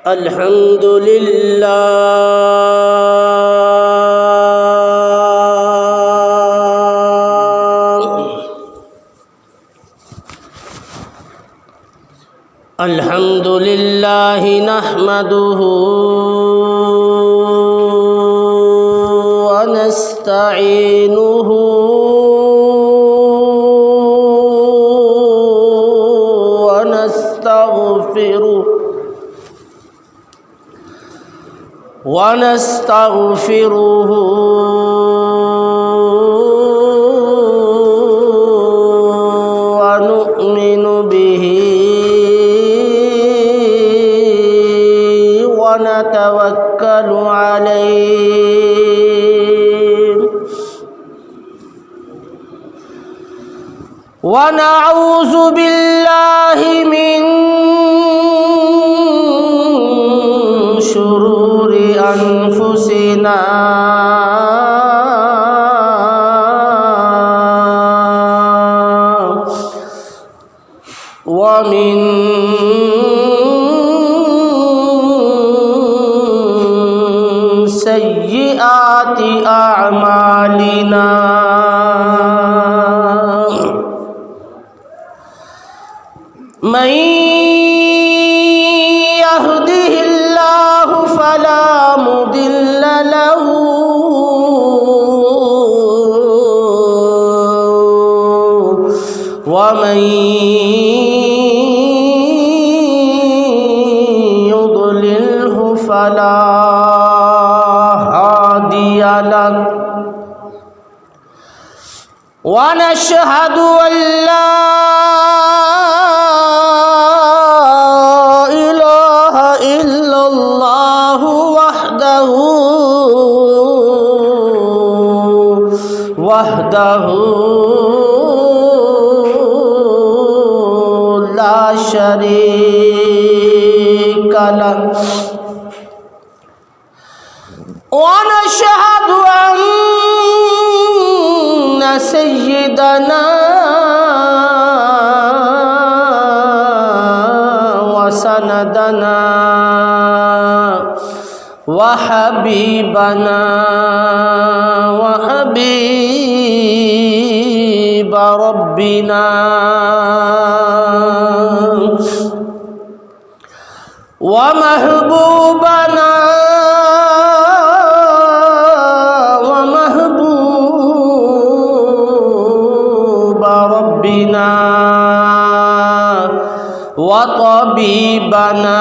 الحمد لله الحمد لله نحمده ونستعينه ونستغفره ونؤمن به ونتوكل عليه ونعوذ بالله من شرور أنفسنا ومن سيئات أعمالنا من يهده الله فلا مضل له ومن يضلله فلا هادي له ونشهد أن لا إله إلا الله وحده لا شريك له ونشهد أن سيدنا وسندنا وحبيبنا وحبيب ربنا ومحبوبنا ومحبوب ربنا وطبيبنا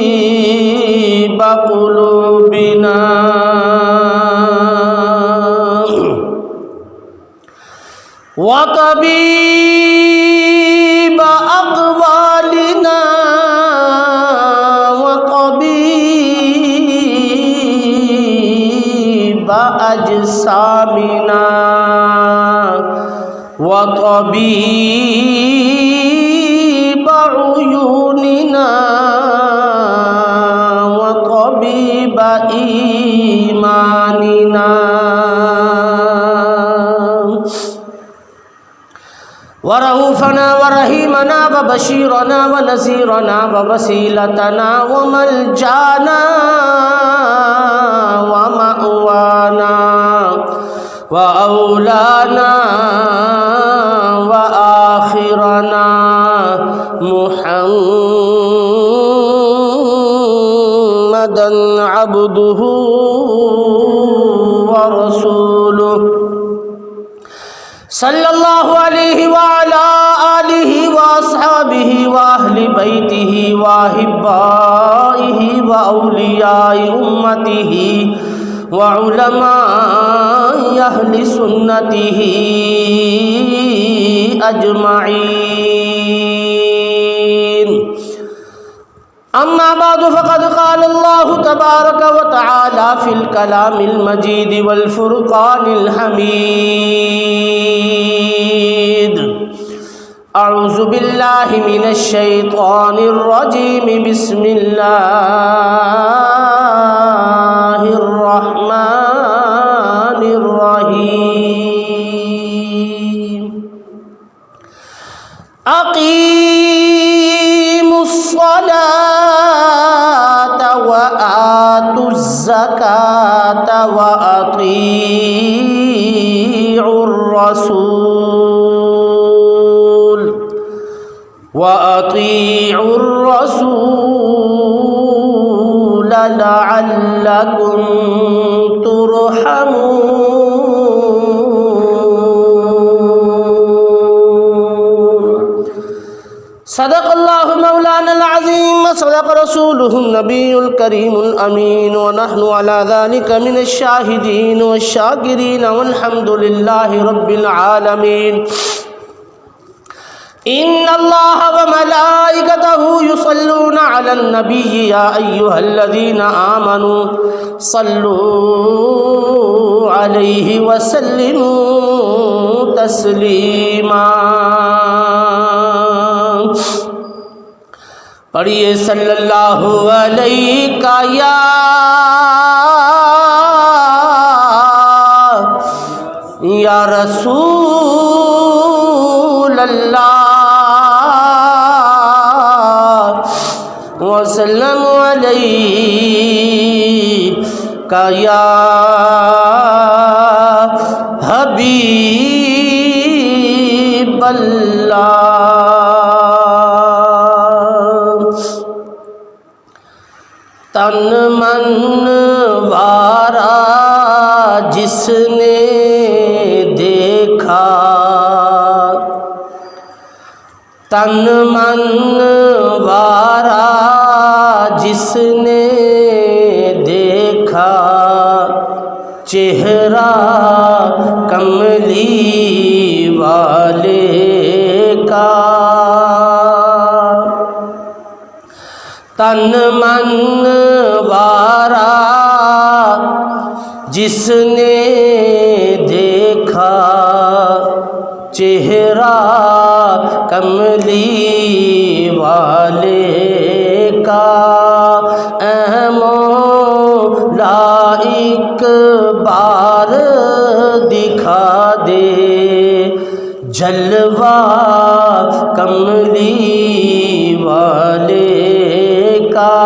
وطبيب قلوبنا وطبيب أقوالنا وطبيب أجسامنا وطبيب عيوننا وطبيب إيماننا ورؤوفنا ورحيمنا وبشيرنا ونذيرنا ووسيلتنا وملجانا ومأوانا وأولانا وآخرنا محمدا عبده ورسوله صلى الله عليه وعلى آله وأصحابه وأهل بيته وأحبائه وأولياء أمته وعلماء أهل سنته أجمعين أما بعد فقد قال الله تبارك وتعالى في الكلام المجيد والفرقان الحميد أعوذ بالله من الشيطان الرجيم بسم الله الرحمن الرحيم أقيم الصلاة وآتوا الزكاة وأطيعوا الرسول لعلكم ترحمون. صدق الله مولانا العظيم وصدق رسوله النبي الكريم الأمين، ونحن على ذلك من الشاهدين والشاكرين، والحمد لله رب العالمين. إن الله وملائكته يصلون على النبي يا أيها الذين آمنوا صلوا عليه وسلموا تسليما. پڑھیے صلی اللہ علیہ یا رسول اللہ، وسلم علیہ یا حبیب اللہ. تن من وارا جس نے دیکھا، تن من وارا جس نے دیکھا، چہرہ کملی والے کا. تن من وارا جس نے دیکھا، چہرہ کملی والے کا. اے مولا ایک بار دکھا دے جلوہ کملی والے کا.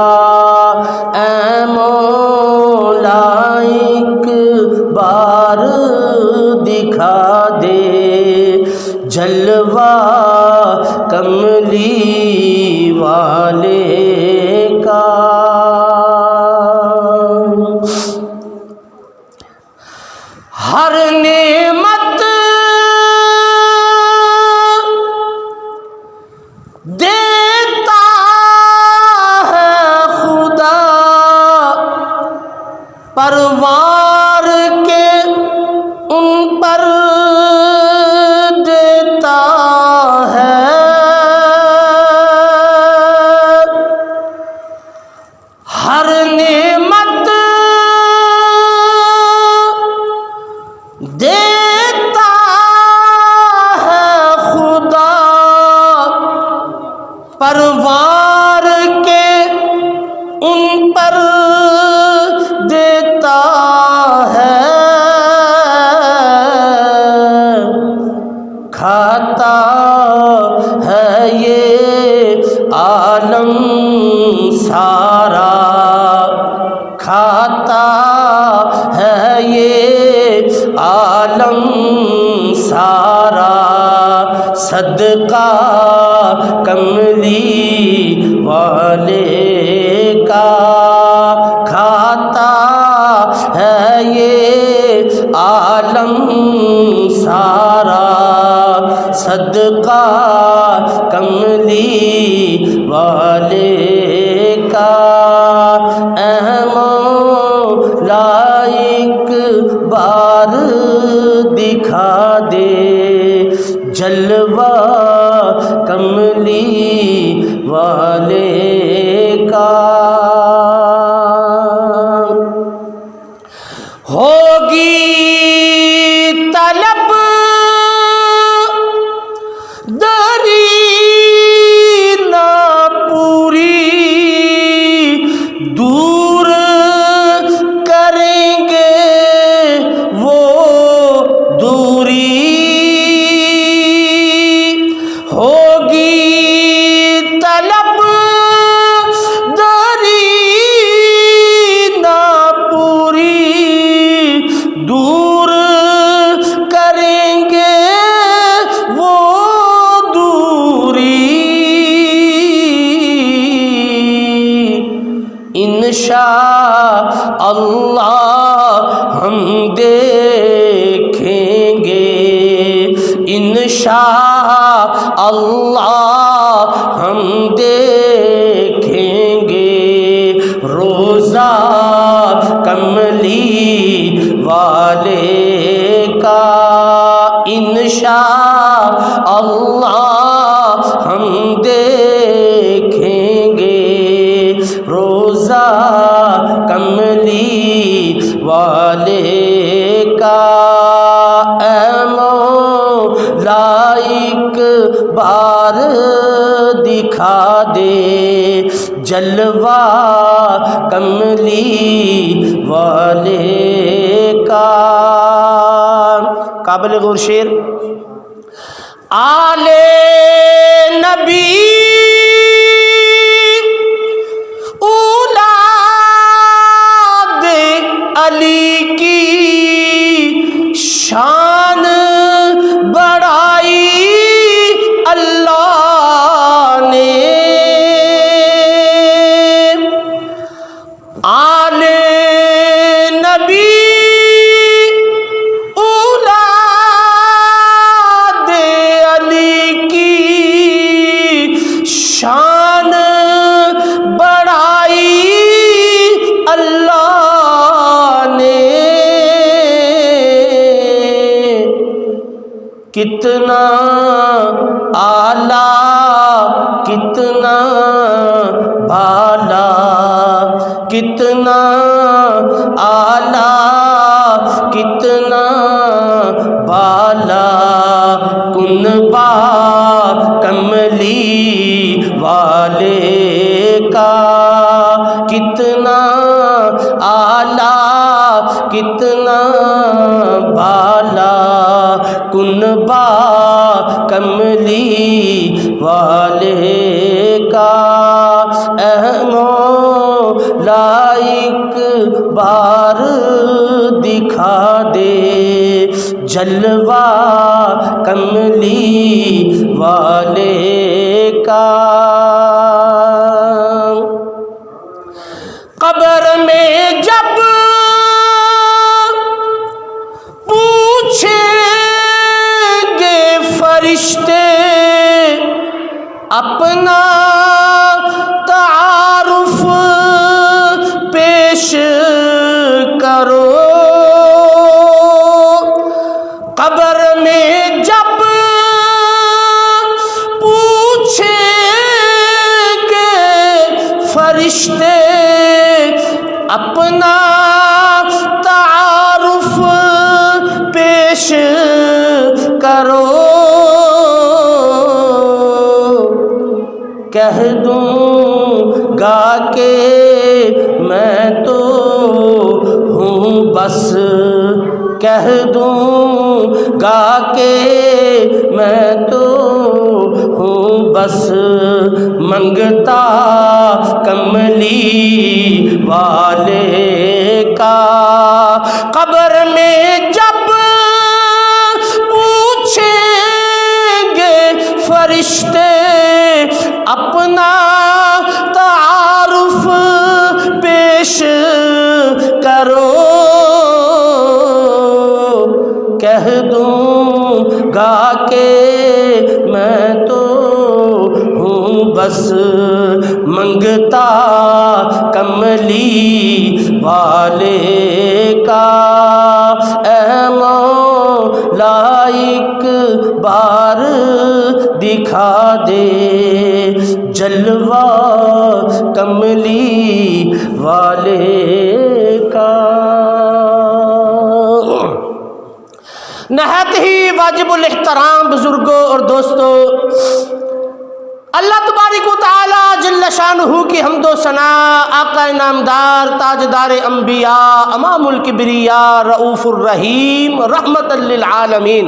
اے مولا ایک بار دکھا دے جلوہ کملی والے کا. ہر نعمت دیتا ہے خدا، پروار کے ان پر دیتا ہے. ہر نعمت دیتا ہے خدا، پروار کے ان پر دیتا ہے. کھاتا ہے یہ عالم سارا، کھاتا ہے یہ عالم سارا، صدقہ کملی والے کا. کھاتا ہے یہ عالم سارا، صدقہ کملی والے کا. اے مولا ایک بار دکھا دے جلوہ کملی والے کا. ہوگی طلب دری نہ پوری، دور کریں گے وہ دوری. ہوگی طلب انشاء اللہ ہم دیکھیں گے، انشاء اللہ ہم دیکھیں گے روزہ کملی والے کا، انشاء اللہ ہم دیکھیں گے روزہ کملی والے کا۔ اے مولا ایک بار دکھا دے جلوہ کملی والے کا۔ قابل غور شعر، آل نبی اولاد علی کی شان بڑھائی اللہ نے، آل نبی اولاد علی کی شان بڑھائی اللہ نے، کتنا اعلیٰ کتنا بالا، کتنا اعلیٰ کتنا بالا کنبہ کملی والے کا، کتنا اعلیٰ کتنا بالا کنبہ کملی والے کا۔ اے مولا ایک بار دکھا دے جلوہ کملی والے کا۔ قبر میں جب پوچھیں گے فرشتے اپنا تعارف پیش کرو، قبر میں جب پوچھیں گے فرشتے اپنا تعارف پیش کرو، کہہ دوں گا کہ میں تو ہوں بس، کہہ دوں گا کہ میں تو ہوں بس منگتا کملی والے کا۔ قبر میں جب پوچھیں گے فرشتے اپنا تعارف پیش کرو، کہہ دوں گا کہ میں تو ہوں بس منگتا کملی والے کا۔ اے مولا ایک بار دکھا دے جلوہ کملی والے کا۔ نہایت ہی واجب الاحترام بزرگوں اور دوستوں، اللہ تبارک و تعالی جل شانہ کی حمد و ثنا، آقا نامدار تاجدار انبیاء امام الکبریاء رؤوف الرحیم رحمت للعالمین،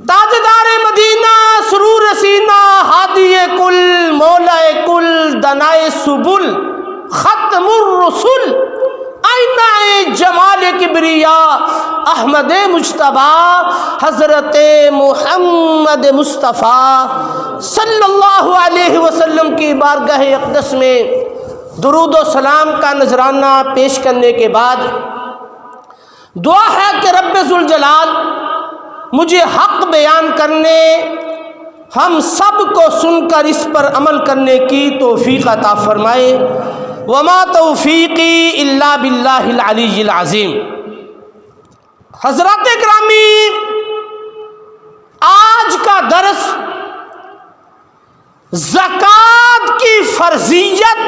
تاجدار مدینہ سرور سینہ ہادی کل مولا کل دنائے سبل ختم الرسل آئینہ جمال کبریاء احمد مجتبیٰ حضرت محمد مصطفیٰ صلی اللہ علیہ وسلم کی بارگاہ اقدس میں درود و سلام کا نذرانہ پیش کرنے کے بعد دعا ہے کہ رب ذوالجلال مجھے حق بیان کرنے، ہم سب کو سن کر اس پر عمل کرنے کی توفیق عطا فرمائے۔ وما توفیقی الا باللہ العلی العظیم۔ حضرات گرامی، آج کا درس زکوٰۃ کی فرضیت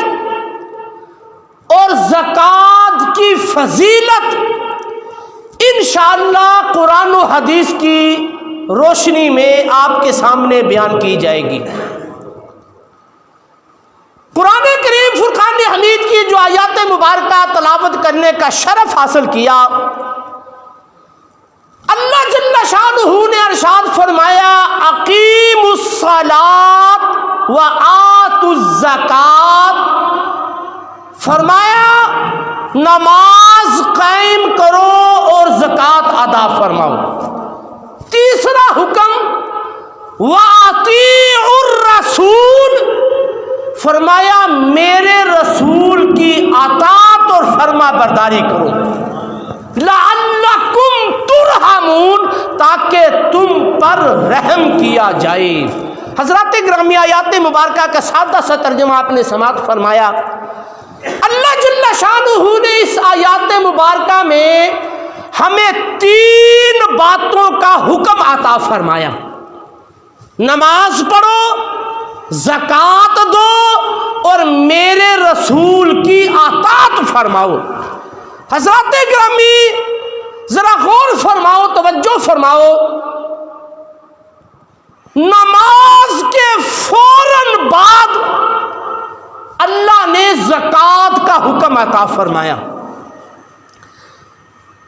اور زکوٰۃ کی فضیلت انشاءاللہ قرآن و حدیث کی روشنی میں آپ کے سامنے بیان کی جائے گی۔ قرآن کریم فرقان حمید کی جو آیات مبارکہ تلاوت کرنے کا شرف حاصل کیا، اللہ جل شانہ نے ارشاد فرمایا اقیموا الصلاۃ وآتوا الزکوٰۃ، فرمایا نماز قائم کرو اور زکوٰۃ ادا فرماؤ۔ تیسرا حکم وَأَطِيعُوا الرَّسُولَ، فرمایا میرے رسول کی اطاعت اور فرما برداری کرو۔ لَعَلَّكُمْ تُرْحَمُونَ، تاکہ تم پر رحم کیا جائے۔ حضرات گرامی، آیات مبارکہ کا سادہ سا ترجمہ آپ نے سماعت فرمایا۔ اللہ جل شانہ نے اس آیات مبارکہ میں ہمیں 3 باتوں کا حکم عطا فرمایا: نماز پڑھو، زکوٰۃ دو اور میرے رسول کی اطاعت فرماؤ۔ حضرات گرامی ذرا غور فرماؤ، توجہ فرماؤ، نماز کے فوراً بعد اللہ نے زکوٰۃ کا حکم عطا فرمایا۔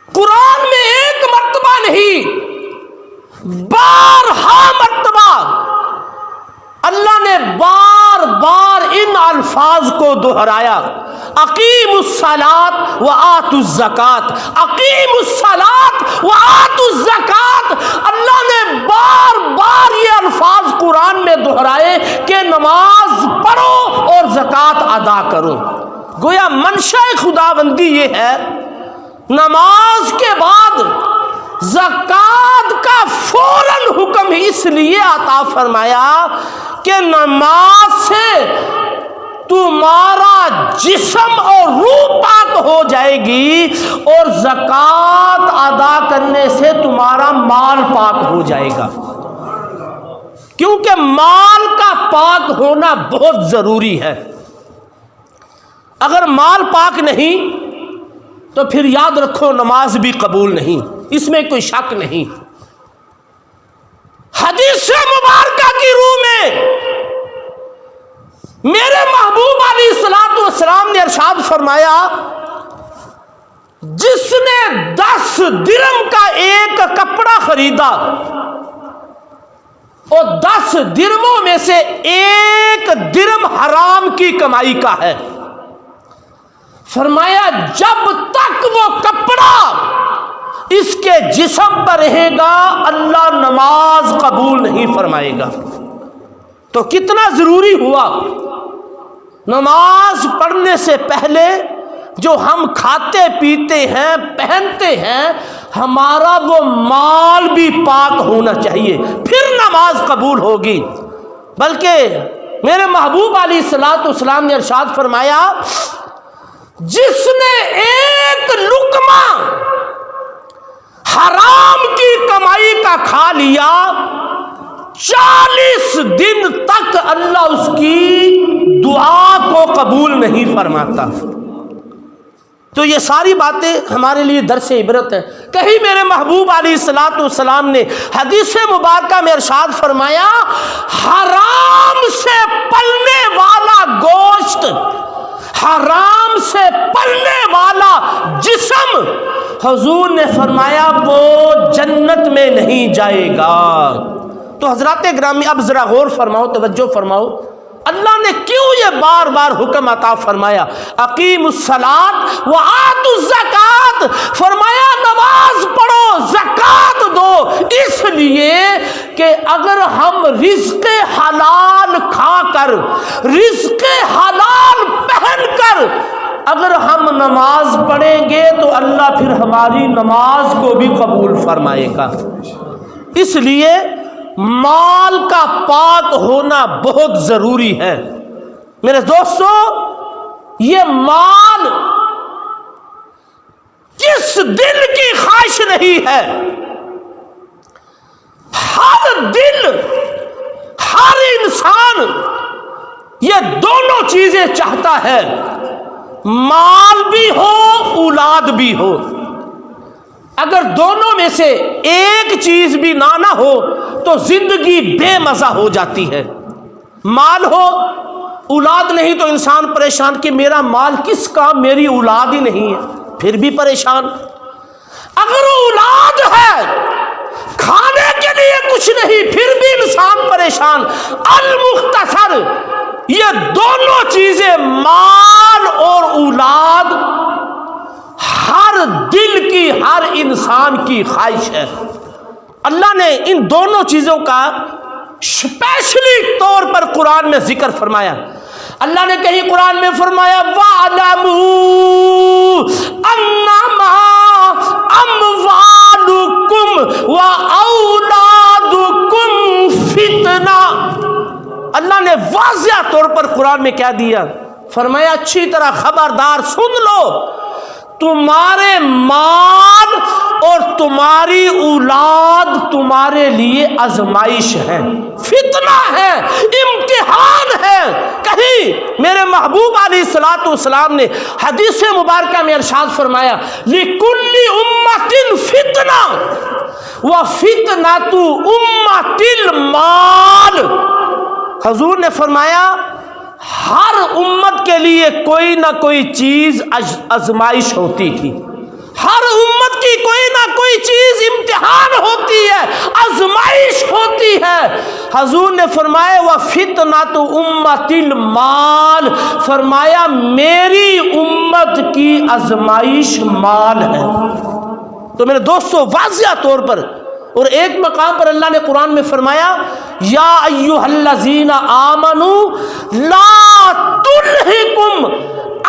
قرآن میں ایک مرتبہ نہیں، بارہا مرتبہ اللہ نے بار بار ان الفاظ کو دہرایا: اقیموا الصلاۃ وآتوا الزکوٰۃ، اقیموا الصلاۃ وآتوا الزکوٰۃ۔ اللہ نے بار بار یہ الفاظ قرآن میں دہرائے کہ نماز پڑھو اور زکوٰۃ ادا کرو۔ گویا منشا خداوندی یہ ہے، نماز کے بعد زکوٰۃ کا فوراً حکم اس لیے عطا فرمایا کہ نماز سے تمہارا جسم اور روح پاک ہو جائے گی، اور زکوٰۃ ادا کرنے سے تمہارا مال پاک ہو جائے گا، کیونکہ مال کا پاک ہونا بہت ضروری ہے۔ اگر مال پاک نہیں تو پھر یاد رکھو نماز بھی قبول نہیں، اس میں کوئی شک نہیں۔ حدیث مبارکہ کی روح میں میرے محبوب علیہ الصلوۃ والسلام نے ارشاد فرمایا، جس نے 10 درہم کا ایک کپڑا خریدا اور 10 درہموں میں سے 1 درہم حرام کی کمائی کا ہے، فرمایا جب تک وہ کپڑا اس کے جسم پر رہے گا اللہ نماز قبول نہیں فرمائے گا۔ تو کتنا ضروری ہوا نماز پڑھنے سے پہلے جو ہم کھاتے پیتے ہیں پہنتے ہیں ہمارا وہ مال بھی پاک ہونا چاہیے، پھر نماز قبول ہوگی۔ بلکہ میرے محبوب علیہ الصلوۃ والسلام نے ارشاد فرمایا، جس نے 1 لقمہ حرام کی کمائی کا کھا لیا 40 دن تک اللہ اس کی دعا کو قبول نہیں فرماتا۔ تو یہ ساری باتیں ہمارے لیے درس عبرت ہے۔ کہیں میرے محبوب علیہ الصلوۃ والسلام نے حدیث مبارکہ میں ارشاد فرمایا، حرام سے پلنے والا گوشت، حرام سے پلنے والا جسم، حضور نے فرمایا وہ جنت میں نہیں جائے گا۔ تو حضرات گرامی اب ذرا غور فرماؤ، توجہ فرماؤ، اللہ نے کیوں یہ بار بار حکم عطا فرمایا اقیموا الصلاۃ وآتوا الزکات، فرمایا نماز پڑھو زکات دو، اس لیے کہ اگر ہم رزق حلال کھا کر رزق حلال پہن کر اگر ہم نماز پڑھیں گے تو اللہ پھر ہماری نماز کو بھی قبول فرمائے گا۔ اس لیے مال کا پاک ہونا بہت ضروری ہے۔ میرے دوستو، یہ مال جس دل کی خواہش نہیں ہے، ہر دل ہر انسان یہ دونوں چیزیں چاہتا ہے، مال بھی ہو اولاد بھی ہو۔ اگر دونوں میں سے ایک چیز بھی نہ ہو تو زندگی بے مزہ ہو جاتی ہے۔ مال ہو اولاد نہیں تو انسان پریشان کہ میرا مال کس کام، میری اولاد ہی نہیں ہے، پھر بھی پریشان۔ اگر اولاد ہے کھانے کے لیے کچھ نہیں پھر بھی انسان پریشان۔ المختصر یہ دونوں چیزیں مال اور اولاد ہر دل کی ہر انسان کی خواہش ہے۔ اللہ نے ان دونوں چیزوں کا اسپیشلی طور پر قرآن میں ذکر فرمایا۔ اللہ نے کہیں قرآن میں فرمایا وَاعْلَمُوا أَنَّمَا أَمْوَالُكُمْ وَأَوْلَادُكُمْ فِتْنَةٌ۔ اللہ نے واضح طور پر قرآن میں کیا دیا؟ فرمایا اچھی طرح خبردار سن لو، تمہارے مال اور تمہاری اولاد تمہارے لیے آزمائش ہے، فتنہ ہے، امتحان ہے۔ کہیں میرے محبوب علیہ الصلوۃ والسلام نے حدیث مبارکہ میں ارشاد فرمایا لِكُلِّ أُمَّةٍ فِتْنَةٌ وَفِتْنَةُ أُمَّةِ الْمَالِ۔ حضور نے فرمایا ہر امت کے لیے کوئی نہ کوئی چیز آزمائش ہوتی تھی، ہر امت کی کوئی نہ کوئی چیز امتحان ہوتی ہے، آزمائش ہوتی ہے۔ حضور نے فرمایا وَفِتْنَةُ أُمَّةِ الْمَالِ، فرمایا میری امت کی آزمائش مال ہے۔ تو میرے دوستو واضح طور پر اور ایک مقام پر اللہ نے قرآن میں فرمایا یا ایھا الذین آمنوا لا تلہکم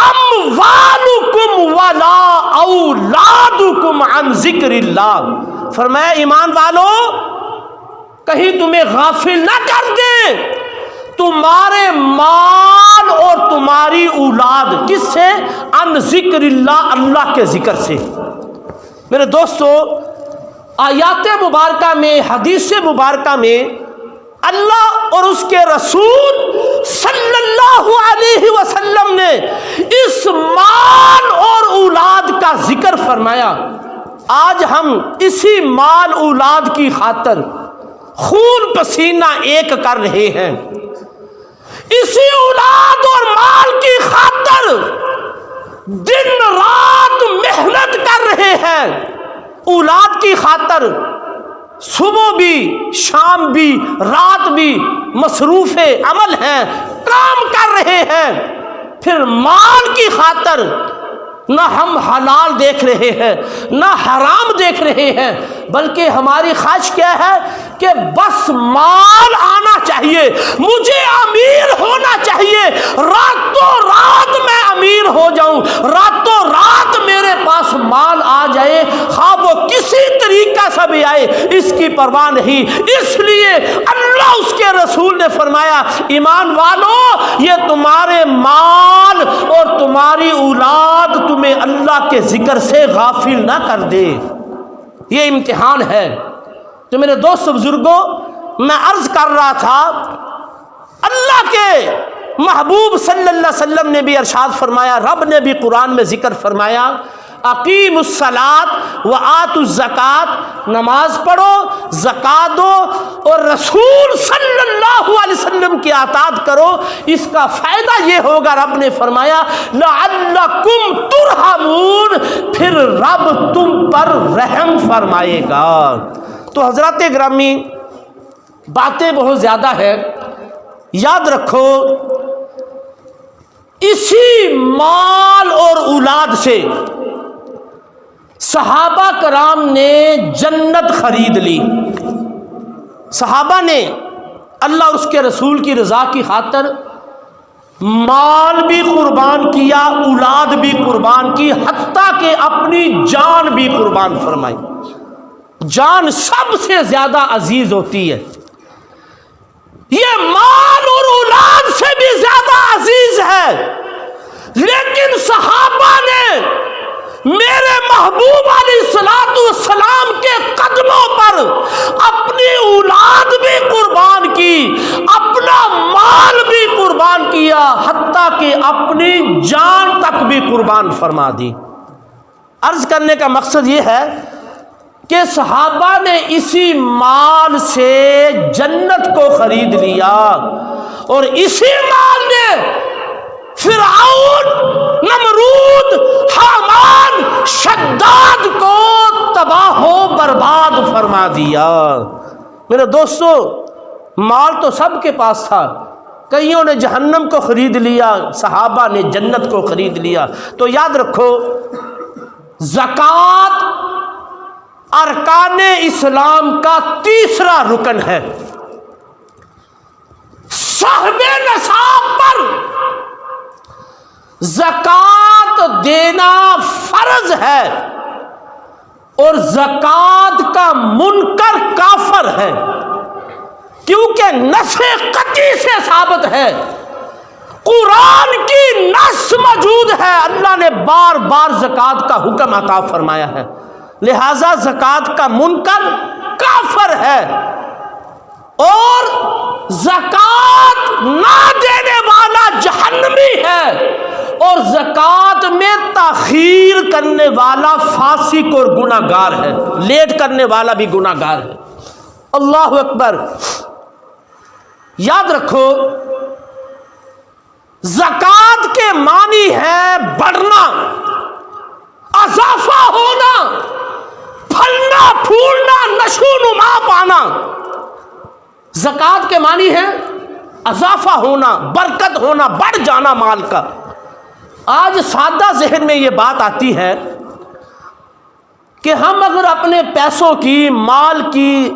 اموالکم ولا اولادکم عن ذکر اللہ، فرمایا ایمان والو کہیں تمہیں غافل نہ کر دے تمہارے مال اور تمہاری اولاد، کس سے؟ عن ذکر اللہ، اللہ کے ذکر سے۔ میرے دوستو آیات مبارکہ میں حدیث مبارکہ میں اللہ اور اس کے رسول صلی اللہ علیہ وسلم نے اس مال اور اولاد کا ذکر فرمایا۔ آج ہم اسی مال اولاد کی خاطر خون پسینہ ایک کر رہے ہیں، اسی اولاد اور مال کی خاطر دن رات محنت کر رہے ہیں، اولاد کی خاطر صبح بھی شام بھی رات بھی مصروف عمل ہیں، کام کر رہے ہیں، پھر مال کی خاطر نہ ہم حلال دیکھ رہے ہیں نہ حرام دیکھ رہے ہیں، بلکہ ہماری خواہش کیا ہے کہ بس مال آنا چاہیے، مجھے امیر ہونا چاہیے، راتوں رات میں امیر ہو جاؤں، راتوں رات میرے پاس مال آ جائے، خواہ وہ کسی طریقہ سے بھی آئے، اس کی پرواہ نہیں۔ اس لیے اللہ اس کے رسول نے فرمایا ایمان والو یہ تمہارے مال اور تمہاری اولاد تمہیں اللہ کے ذکر سے غافل نہ کر دے، یہ امتحان ہے۔ تو میرے دوست بزرگوں میں عرض کر رہا تھا اللہ کے محبوب صلی اللہ علیہ وسلم نے بھی ارشاد فرمایا، رب نے بھی قرآن میں ذکر فرمایا اقیموا الصلاۃ وآتوا الزکات، نماز پڑھو زکات دو اور رسول صلی اللہ علیہ وسلم کی اطاعت کرو، اس کا فائدہ یہ ہوگا رب نے فرمایا لعلکم ترحمون، پھر رب تم پر رحم فرمائے گا۔ تو حضرات گرامی باتیں بہت زیادہ ہے، یاد رکھو اسی مال اور اولاد سے صحابہ کرام نے جنت خرید لی. صحابہ نے اللہ اور اس کے رسول کی رضا کی خاطر مال بھی قربان کیا، اولاد بھی قربان کی، حتیٰ کہ اپنی جان بھی قربان فرمائی. جان سب سے زیادہ عزیز ہوتی ہے، یہ مال اور اولاد سے بھی زیادہ عزیز ہے. لیکن صحابہ نے میرے محبوب علیہ الصلوۃ والسلام کے قدموں پر اپنی اولاد بھی قربان کی، اپنا مال بھی قربان کیا، حتیٰ کہ اپنی جان تک بھی قربان فرما دی. عرض کرنے کا مقصد یہ ہے کہ صحابہ نے اسی مال سے جنت کو خرید لیا، اور اسی مال نے فرعون، نمرود، حامان، شداد کو تباہ و برباد فرما دیا. میرے دوستو، مال تو سب کے پاس تھا، کئیوں نے جہنم کو خرید لیا، صحابہ نے جنت کو خرید لیا. تو یاد رکھو زکوٰۃ ارکان اسلام کا تیسرا رکن ہے. صاحب نصاب پر زکوٰۃ دینا فرض ہے، اور زکوٰۃ کا منکر کافر ہے، کیونکہ نص قطعی سے ثابت ہے، قرآن کی نص موجود ہے، اللہ نے بار بار زکوٰۃ کا حکم عطا فرمایا ہے. لہذا زکوٰۃ کا منکر کافر ہے، اور زکوٰۃ نہ دینے والا جہنمی ہے، اور زکوٰۃ میں تاخیر کرنے والا فاسق اور گناہ گار ہے، لیٹ کرنے والا بھی گناہ گار ہے. اللہ اکبر. یاد رکھو زکوٰۃ کے معنی ہے بڑھنا، اضافہ ہونا، پھلنا پھولنا، نشو نما پانا. زکوٰۃ کے معنی ہے اضافہ ہونا، برکت ہونا، بڑھ جانا مال کا. آج سادہ ذہن میں یہ بات آتی ہے کہ ہم اگر اپنے پیسوں کی، مال کی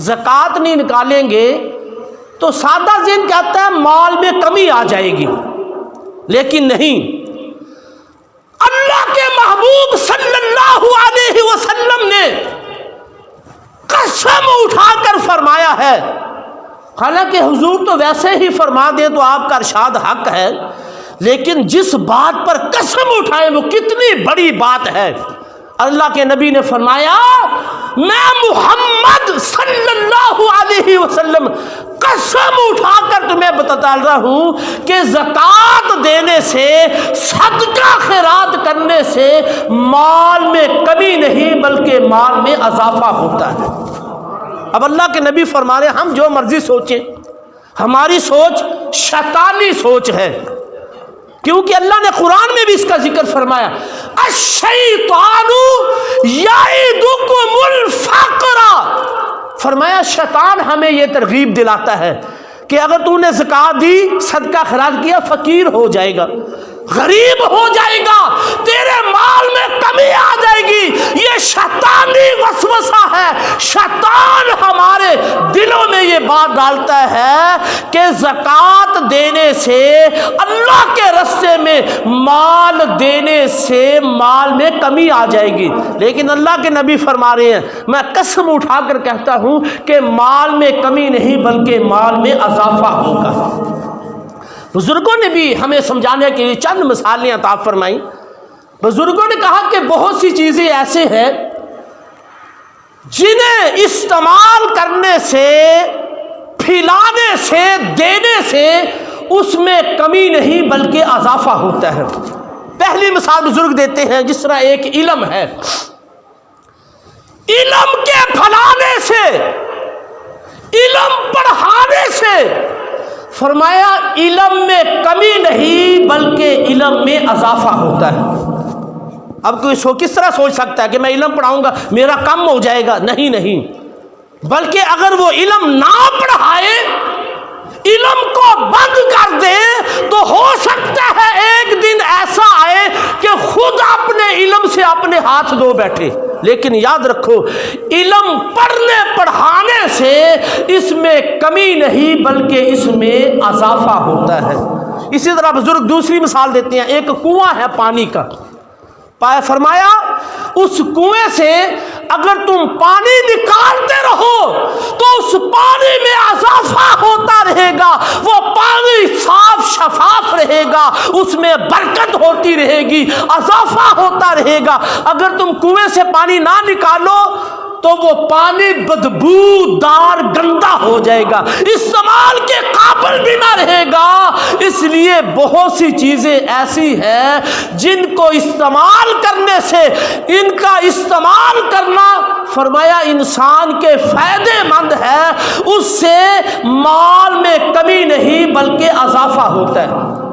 زکوٰۃ نہیں نکالیں گے تو سادہ ذہن کہتا ہے مال میں کمی آ جائے گی. لیکن نہیں، اللہ کے محبوب صلی اللہ علیہ وسلم نے قسم اٹھا کر فرمایا ہے، حالانکہ حضور تو ویسے ہی فرما دیں تو آپ کا ارشاد حق ہے، لیکن جس بات پر قسم اٹھائے وہ کتنی بڑی بات ہے. اللہ کے نبی نے فرمایا، میں محمد صلی اللہ علیہ وسلم قسم اٹھا کر تمہیں بتا رہا ہوں کہ زکوٰۃ دینے سے، صدقہ خیرات کرنے سے مال میں کمی نہیں بلکہ مال میں اضافہ ہوتا ہے. اب اللہ کے نبی فرما رہے ہیں، ہم جو مرضی سوچیں، ہماری سوچ شیطانی سوچ ہے، کیونکہ اللہ نے قرآن میں بھی اس کا ذکر فرمایا، الشیطان یعدکم الفقر. فرمایا شیطان ہمیں یہ ترغیب دلاتا ہے کہ اگر تو نے زکوٰۃ دی، صدقہ خیرات کیا، فقیر ہو جائے گا، غریب ہو جائے گا، تیرے مال میں کمی آ جائے گی. یہ شیطانی وسوسہ ہے. شیطان ہمارے دلوں میں یہ بات ڈالتا ہے کہ زکوٰۃ دینے سے، اللہ کے راستے میں مال دینے سے مال میں کمی آ جائے گی. لیکن اللہ کے نبی فرما رہے ہیں، میں قسم اٹھا کر کہتا ہوں کہ مال میں کمی نہیں بلکہ مال میں اضافہ ہوگا. بزرگوں نے بھی ہمیں سمجھانے کے لیے چند مثالیں عطا فرمائیں. بزرگوں نے کہا کہ بہت سی چیزیں ایسے ہیں جنہیں استعمال کرنے سے، پھیلانے سے، دینے سے اس میں کمی نہیں بلکہ اضافہ ہوتا ہے. پہلی مثال بزرگ دیتے ہیں، جس طرح ایک علم ہے، علم کے پھیلانے سے، علم پڑھانے سے، فرمایا علم میں کمی نہیں بلکہ علم میں اضافہ ہوتا ہے. اب کوئی کس طرح سوچ سکتا ہے کہ میں علم پڑھاؤں گا میرا کم ہو جائے گا؟ نہیں، بلکہ اگر وہ علم نہ پڑھائے، علم کو بند کر دے تو ہو سکتا ہے ایک دن ایسا آئے کہ خود اپنے علم سے اپنے ہاتھ دھو بیٹھے. لیکن یاد رکھو علم پڑھنے پڑھانے سے اس میں کمی نہیں بلکہ اس میں اضافہ ہوتا ہے. اسی طرح بزرگ دوسری مثال دیتے ہیں. ایک کنواں ہے پانی کا، فرمایا اس کنویں سے اگر تم پانی نکالتے رہو تو اس پانی میں اضافہ ہوتا رہے گا، وہ پانی صاف شفاف رہے گا، اس میں برکت ہوتی رہے گی، اضافہ ہوتا رہے گا. اگر تم کنویں سے پانی نہ نکالو تو وہ پانی بدبودار گندا ہو جائے گا، استعمال کے قابل بھی نہ رہے گا. اس لیے بہت سی چیزیں ایسی ہیں جن کو استعمال کرنے سے، ان کا استعمال کرنا فرمایا انسان کے فائدے مند ہے، اس سے مال میں کمی نہیں بلکہ اضافہ ہوتا ہے.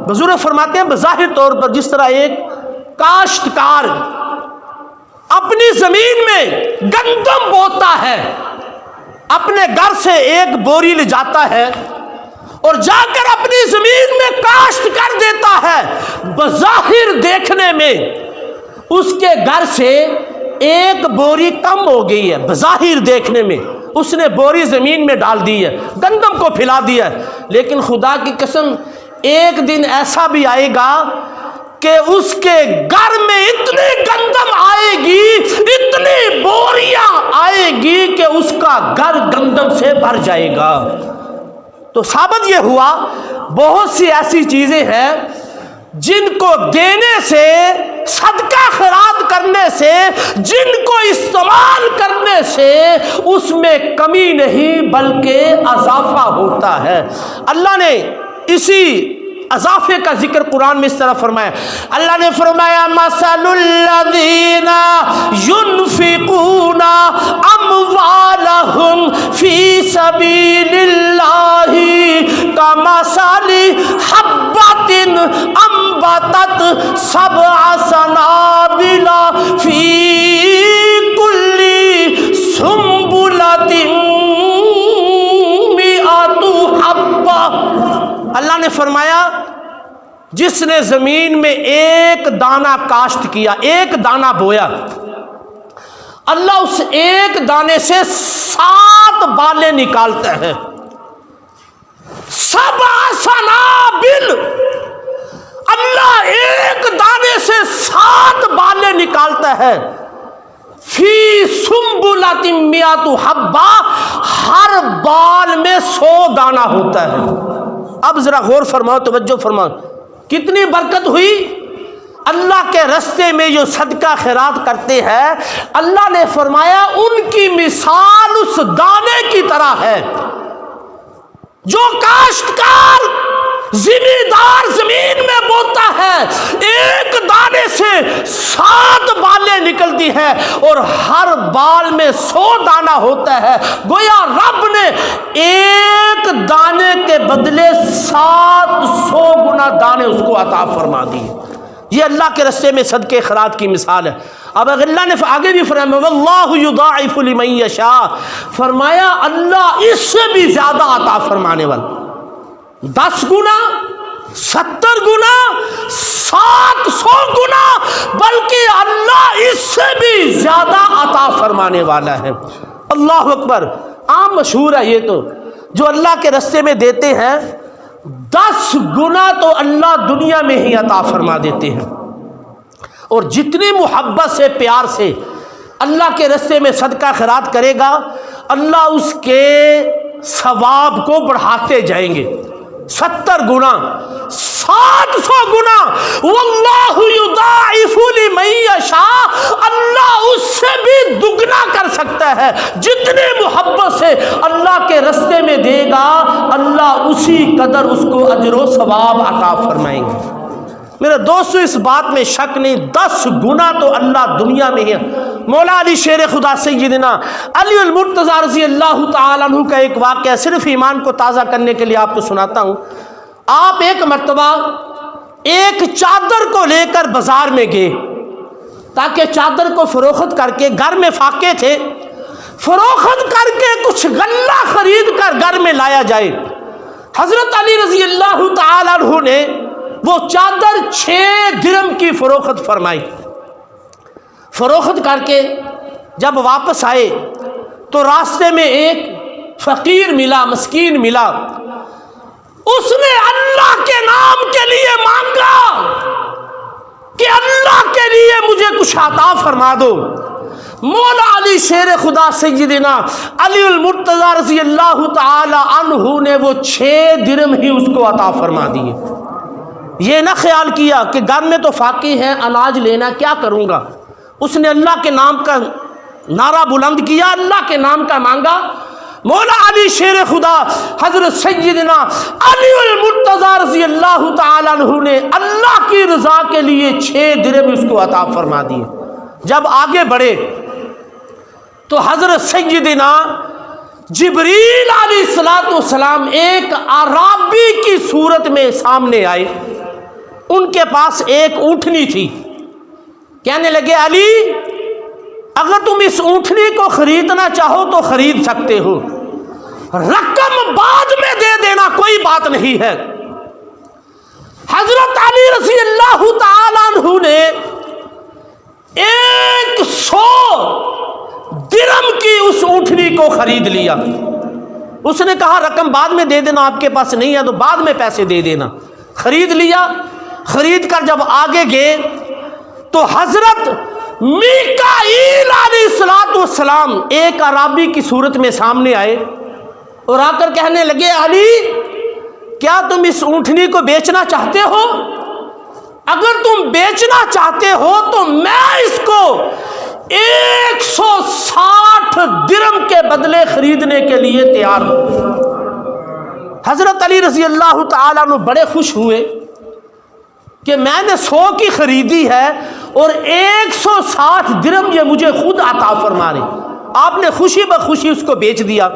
بزرگ فرماتے ہیں بظاہر طور پر جس طرح ایک کاشتکار اپنی زمین میں گندم بوتا ہے، اپنے گھر سے ایک بوری لے جاتا ہے اور جا کر اپنی زمین میں کاشت کر دیتا ہے، بظاہر دیکھنے میں اس کے گھر سے ایک بوری کم ہو گئی ہے، بظاہر دیکھنے میں اس نے بوری زمین میں ڈال دی ہے، گندم کو پھیلا دیا ہے. لیکن خدا کی قسم ایک دن ایسا بھی آئے گا کہ اس کے گھر میں اتنی گندم آئے گی، اتنی بوریاں آئے گی کہ اس کا گھر گندم سے بھر جائے گا. تو ثابت یہ ہوا بہت سی ایسی چیزیں ہیں جن کو دینے سے، صدقہ خیرات کرنے سے، جن کو استعمال کرنے سے اس میں کمی نہیں بلکہ اضافہ ہوتا ہے. اللہ نے اسی اضافے کا ذکر قرآن میں اس طرح فرمایا. اللہ نے فرمایا مثل الذین ينفقون اموالهم فی سبیل اللہ کمثل حبۃ انبتت سبع سنابل فی کل سنبلۃ مئۃ حبۃ. اللہ نے فرمایا جس نے زمین میں ایک دانہ کاشت کیا، ایک دانہ بویا، اللہ اس ایک دانے سے 7 بالیں نکالتا ہے. 7 سنابل، اللہ ایک دانے سے 7 بالیں نکالتا ہے. فی سنبلۃ مئۃ حبہ، ہر بال میں 100 دانہ ہوتا ہے. اب ذرا غور فرماؤ، توجہ فرماؤ، کتنی برکت ہوئی. اللہ کے راستے میں جو صدقہ خیرات کرتے ہیں اللہ نے فرمایا ان کی مثال اس دانے کی طرح ہے جو کاشتکار زمیندار زمین میں بوتا ہے. ایک دانے سے 7 بالیں نکلتی ہے اور ہر بال میں 100 دانہ ہوتا ہے. گویا رب نے ایک دانے کے بدلے 700 گنا دانے اس کو عطا فرما دی. یہ اللہ کے راستے میں صدقے خیرات کی مثال ہے. اب اللہ نے آگے بھی فرمایا واللہ یضاعف لمن یشاء، فرمایا اللہ اس سے بھی زیادہ عطا فرمانے والا، 10 گنا، 70 گنا، 700 گنا، بلکہ اللہ اس سے بھی زیادہ عطا فرمانے والا ہے. اللہ اکبر. عام مشہور ہے یہ تو، جو اللہ کے راستے میں دیتے ہیں 10 گنا تو اللہ دنیا میں ہی عطا فرما دیتے ہیں. اور جتنی محبت سے، پیار سے اللہ کے راستے میں صدقہ خیرات کرے گا اللہ اس کے ثواب کو بڑھاتے جائیں گے. 70 گنا، 700 گنا. واللہ یضاعف لمن یشاء، اللہ اس سے بھی دگنا کر سکتا ہے. جتنی محبت سے اللہ کے راستے میں دے گا اللہ اسی قدر اس کو اجر و ثواب عطا فرمائیں گے. میرے دوستو اس بات میں شک نہیں، 10 گنا تو اللہ دنیا میں ہے. مولا علی شیر خدا سیدنا علی المرتضیٰ رضی اللہ تعالیٰ عنہ کا ایک واقعہ صرف ایمان کو تازہ کرنے کے لیے آپ کو سناتا ہوں. آپ ایک مرتبہ ایک چادر کو لے کر بازار میں گئے تاکہ چادر کو فروخت کر کے، گھر میں فاقے تھے، فروخت کر کے کچھ غلہ خرید کر گھر میں لایا جائے. حضرت علی رضی اللہ تعالیٰ عنہ نے وہ چادر 6 درہم کی فروخت فرمائی. فروخت کر کے جب واپس آئے تو راستے میں ایک فقیر ملا، مسکین ملا. اس نے اللہ کے نام کے لیے مانگا کہ اللہ کے لیے مجھے کچھ عطا فرما دو. مولا علی شیر خدا سیدنا علی المرتضی رضی اللہ تعالی عنہ نے وہ 6 درہم ہی اس کو عطا فرما دیے. یہ نہ خیال کیا کہ گھر میں تو فاقی ہے، اناج لینا کیا کروں گا. اس نے اللہ کے نام کا نعرہ بلند کیا، اللہ کے نام کا مانگا. مولا علی شیر خدا حضرت سیدنا علی المرتضی رضی اللہ تعالی عنہ نے اللہ کی رضا کے لیے 6 درہم اس کو عطا فرما دیے. جب آگے بڑھے تو حضرت سیدنا جبریل علیہ السلام ایک اعرابی کی صورت میں سامنے آئے. ان کے پاس ایک اونٹنی تھی. کہنے لگے علی اگر تم اس اونٹنی کو خریدنا چاہو تو خرید سکتے ہو، رقم بعد میں دے دینا، کوئی بات نہیں ہے. حضرت علی رضی اللہ تعالیٰ عنہ نے 100 درہم کی اس اونٹنی کو خرید لیا. اس نے کہا رقم بعد میں دے دینا، آپ کے پاس نہیں ہے تو بعد میں پیسے دے دینا. خرید لیا. خرید کر جب آگے گئے تو حضرت میکائیل علیہ السلام ایک اعرابی کی صورت میں سامنے آئے اور آ کر کہنے لگے علی کیا تم اس اونٹنی کو بیچنا چاہتے ہو؟ اگر تم بیچنا چاہتے ہو تو میں اس کو 160 درہم کے بدلے خریدنے کے لیے تیار ہوں. حضرت علی رضی اللہ تعالیٰ عنہ بڑے خوش ہوئے کہ میں نے 100 کی خریدی ہے اور 160 درہم یہ مجھے خود عطا فرما رہے. آپ نے خوشی بخوشی اس کو بیچ دیا.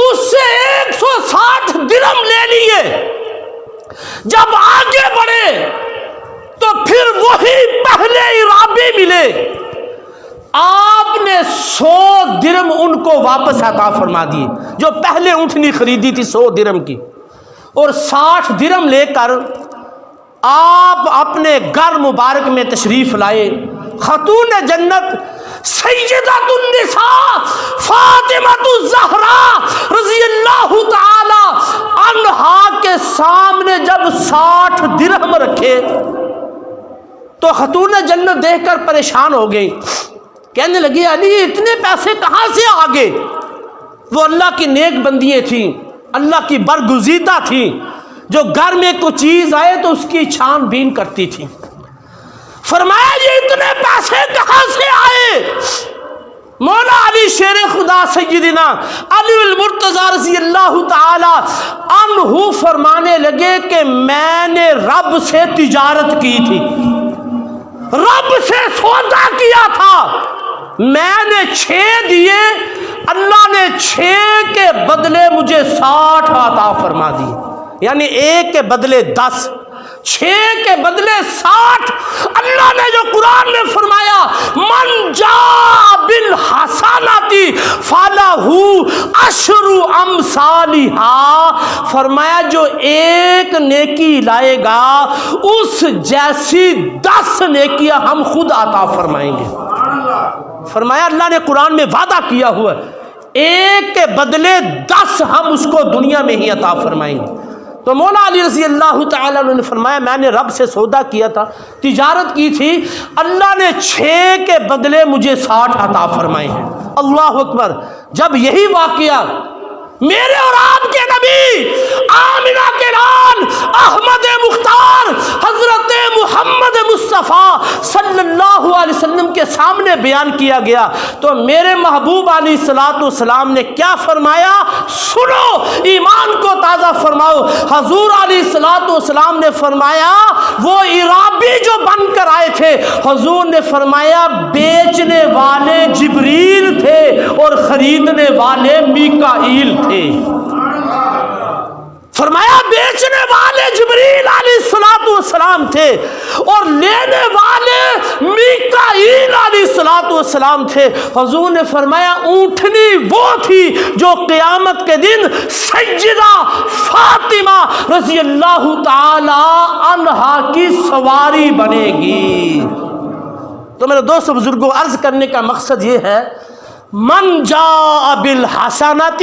اس سے 160 درہم لے لیے. جب آگے بڑھے تو پھر وہی پہلے اعرابی ملے. آپ نے 100 درہم ان کو واپس عطا فرما دیے جو پہلے اونٹنی خریدی تھی 100 درہم کی، اور 60 درہم لے کر آپ اپنے گھر مبارک میں تشریف لائے. خاتون جنت سیدۃ النساء فاطمہ الزہرا رضی اللہ تعالی عنہا کے سامنے جب 60 درہم رکھے تو خاتون جنت دیکھ کر پریشان ہو گئی. کہنے لگی علی اتنے پیسے کہاں سے آ گئے؟ وہ اللہ کی نیک بندیاں تھیں، اللہ کی برگزیدہ تھیں، جو گھر میں کوئی چیز آئے تو اس کی چھان بین کرتی تھی. فرمایا یہ اتنے پیسے کہاں سے آئے؟ مولا علی شیر خدا سیدنا علی المرتضی رضی اللہ تعالی عنہ فرمانے لگے کہ میں نے رب سے تجارت کی تھی، رب سے سودا کیا تھا. میں نے 6 دیے، اللہ نے 6 کے بدلے مجھے 60 عطا فرما دیے. یعنی 1 کے بدلے 10، 6 کے بدلے 60. اللہ نے جو قرآن میں فرمایا من جاء بالحسنۃ فلہ عشر امثالھا، فرمایا جو 1 نیکی لائے گا اس جیسی 10 نیکیاں ہم خود عطا فرمائیں گے. فرمایا اللہ نے قرآن میں وعدہ کیا ہوا ہے 1 کے بدلے 10 ہم اس کو دنیا میں ہی عطا فرمائیں گے. تو مولا علی رضی اللہ تعالیٰ عنہ نے فرمایا میں نے رب سے سودا کیا تھا، تجارت کی تھی، اللہ نے 6 کے بدلے مجھے 60 عطا فرمائے ہیں. اللہ اکبر. جب یہی واقعہ میرے اور آپ کے نبی آمنہ کے لال احمد مختار حضرت محمد مصطفیٰ صلی اللہ علیہ وسلم کے سامنے بیان کیا گیا تو میرے محبوب علیہ السلام نے کیا فرمایا؟ سنو، ایمان کو تازہ فرماؤ. حضور علیہ السلام نے فرمایا وہ اعرابی جو بن کر آئے تھے، حضور نے فرمایا بیچنے والے جبریل تھے اور خریدنے والے میکائیل تھے. فرمایا بیچنے والے جبریل علیہ السلام تھے اور لینے والے میکائیل علیہ السلام تھے۔ حضور نے فرمایا اونٹنی وہ تھی جو قیامت کے دن سیدہ فاطمہ رضی اللہ تعالی عنہا کی سواری بنے گی۔ تو میرے دوستو بزرگوں، عرض کرنے کا مقصد یہ ہے، من جاء بالحسنۃ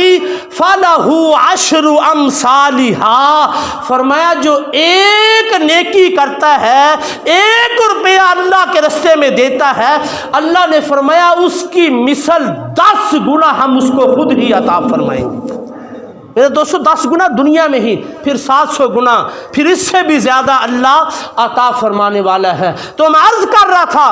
فلہ عشر امثالھا، فرمایا جو ایک نیکی کرتا ہے، 1 روپیہ اللہ کے راستے میں دیتا ہے، اللہ نے فرمایا اس کی مثل 10 گنا ہم اس کو خود ہی عطا فرمائیں گے۔ میرے دوستو 10 گنا دنیا میں ہی، پھر 700 گنا، پھر اس سے بھی زیادہ اللہ عطا فرمانے والا ہے۔ تو میں عرض کر رہا تھا،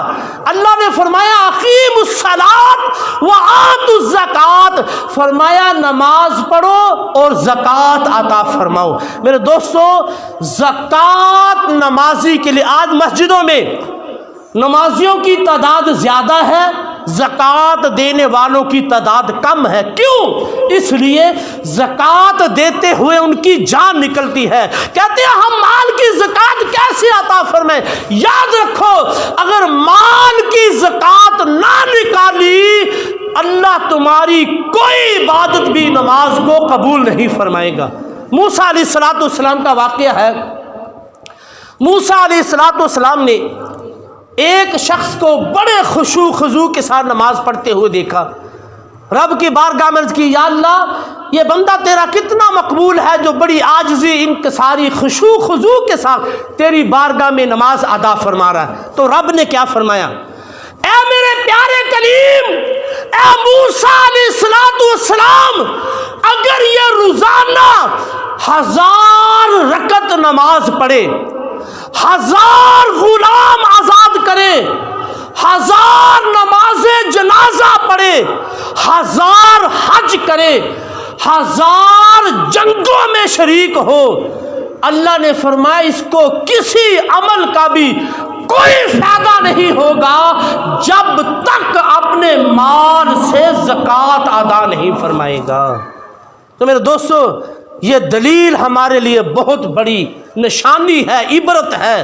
اللہ نے فرمایا اقیموا الصلاۃ وآتوا الزکوٰۃ، فرمایا نماز پڑھو اور زکوٰۃ عطا فرماؤ۔ میرے دوستو زکوٰۃ نمازی کے لیے، آج مسجدوں میں نمازیوں کی تعداد زیادہ ہے، زکوٰۃ دینے والوں کی تعداد کم ہے۔ کیوں؟ اس لیے زکوٰۃ دیتے ہوئے ان کی جان نکلتی ہے، کہتے ہیں ہم مال کی زکوٰۃ کیسے عطا فرمائیں؟ یاد رکھو، اگر مال کی زکوٰۃ نہ نکالی، اللہ تمہاری کوئی عبادت بھی نماز کو قبول نہیں فرمائے گا۔ موسیٰ علیہ السلام کا واقعہ ہے، موسیٰ علیہ السلام نے ایک شخص کو بڑے خشوع خضوع کے ساتھ نماز پڑھتے ہوئے دیکھا، رب کی بارگاہ میں عرض کی، یا اللہ یہ بندہ تیرا کتنا مقبول ہے جو بڑی عاجزی انکساری خشوع خضوع کے ساتھ تیری بارگاہ میں نماز ادا فرما رہا ہے۔ تو رب نے کیا فرمایا، اے میرے پیارے کلیم، اے موسیٰ علیہ السلام، اگر یہ روزانہ 1000 رکعت نماز پڑھے، 1000 غلام آزاد کرے، 1000 نماز جنازہ پڑھے، 1000 حج کرے، 1000 جنگوں میں شریک ہو، اللہ نے فرمایا اس کو کسی عمل کا بھی کوئی فائدہ نہیں ہوگا جب تک اپنے مال سے زکوٰۃ ادا نہیں فرمائے گا۔ تو میرے دوستو یہ دلیل ہمارے لیے بہت بڑی نشانی ہے، عبرت ہے۔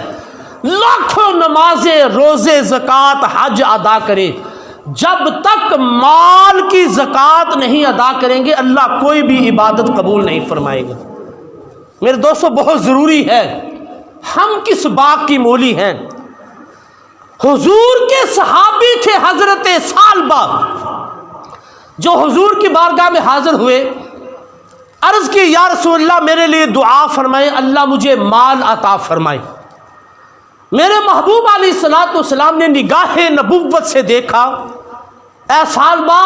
لاکھوں نمازیں، روزے، زکوٰۃ، حج ادا کرے، جب تک مال کی زکوٰۃ نہیں ادا کریں گے اللہ کوئی بھی عبادت قبول نہیں فرمائے گا۔ میرے دوستو بہت ضروری ہے، ہم کس باغ کی مولی ہیں؟ حضور کے صحابی تھے حضرت ثعلبہ، جو حضور کی بارگاہ میں حاضر ہوئے، عرض کی یا رسول اللہ میرے لیے دعا فرمائے، اللہ مجھے مال عطا فرمائے۔ میرے محبوب علیہ السلام نے نگاہ نبوت سے دیکھا، اے ثعلبہ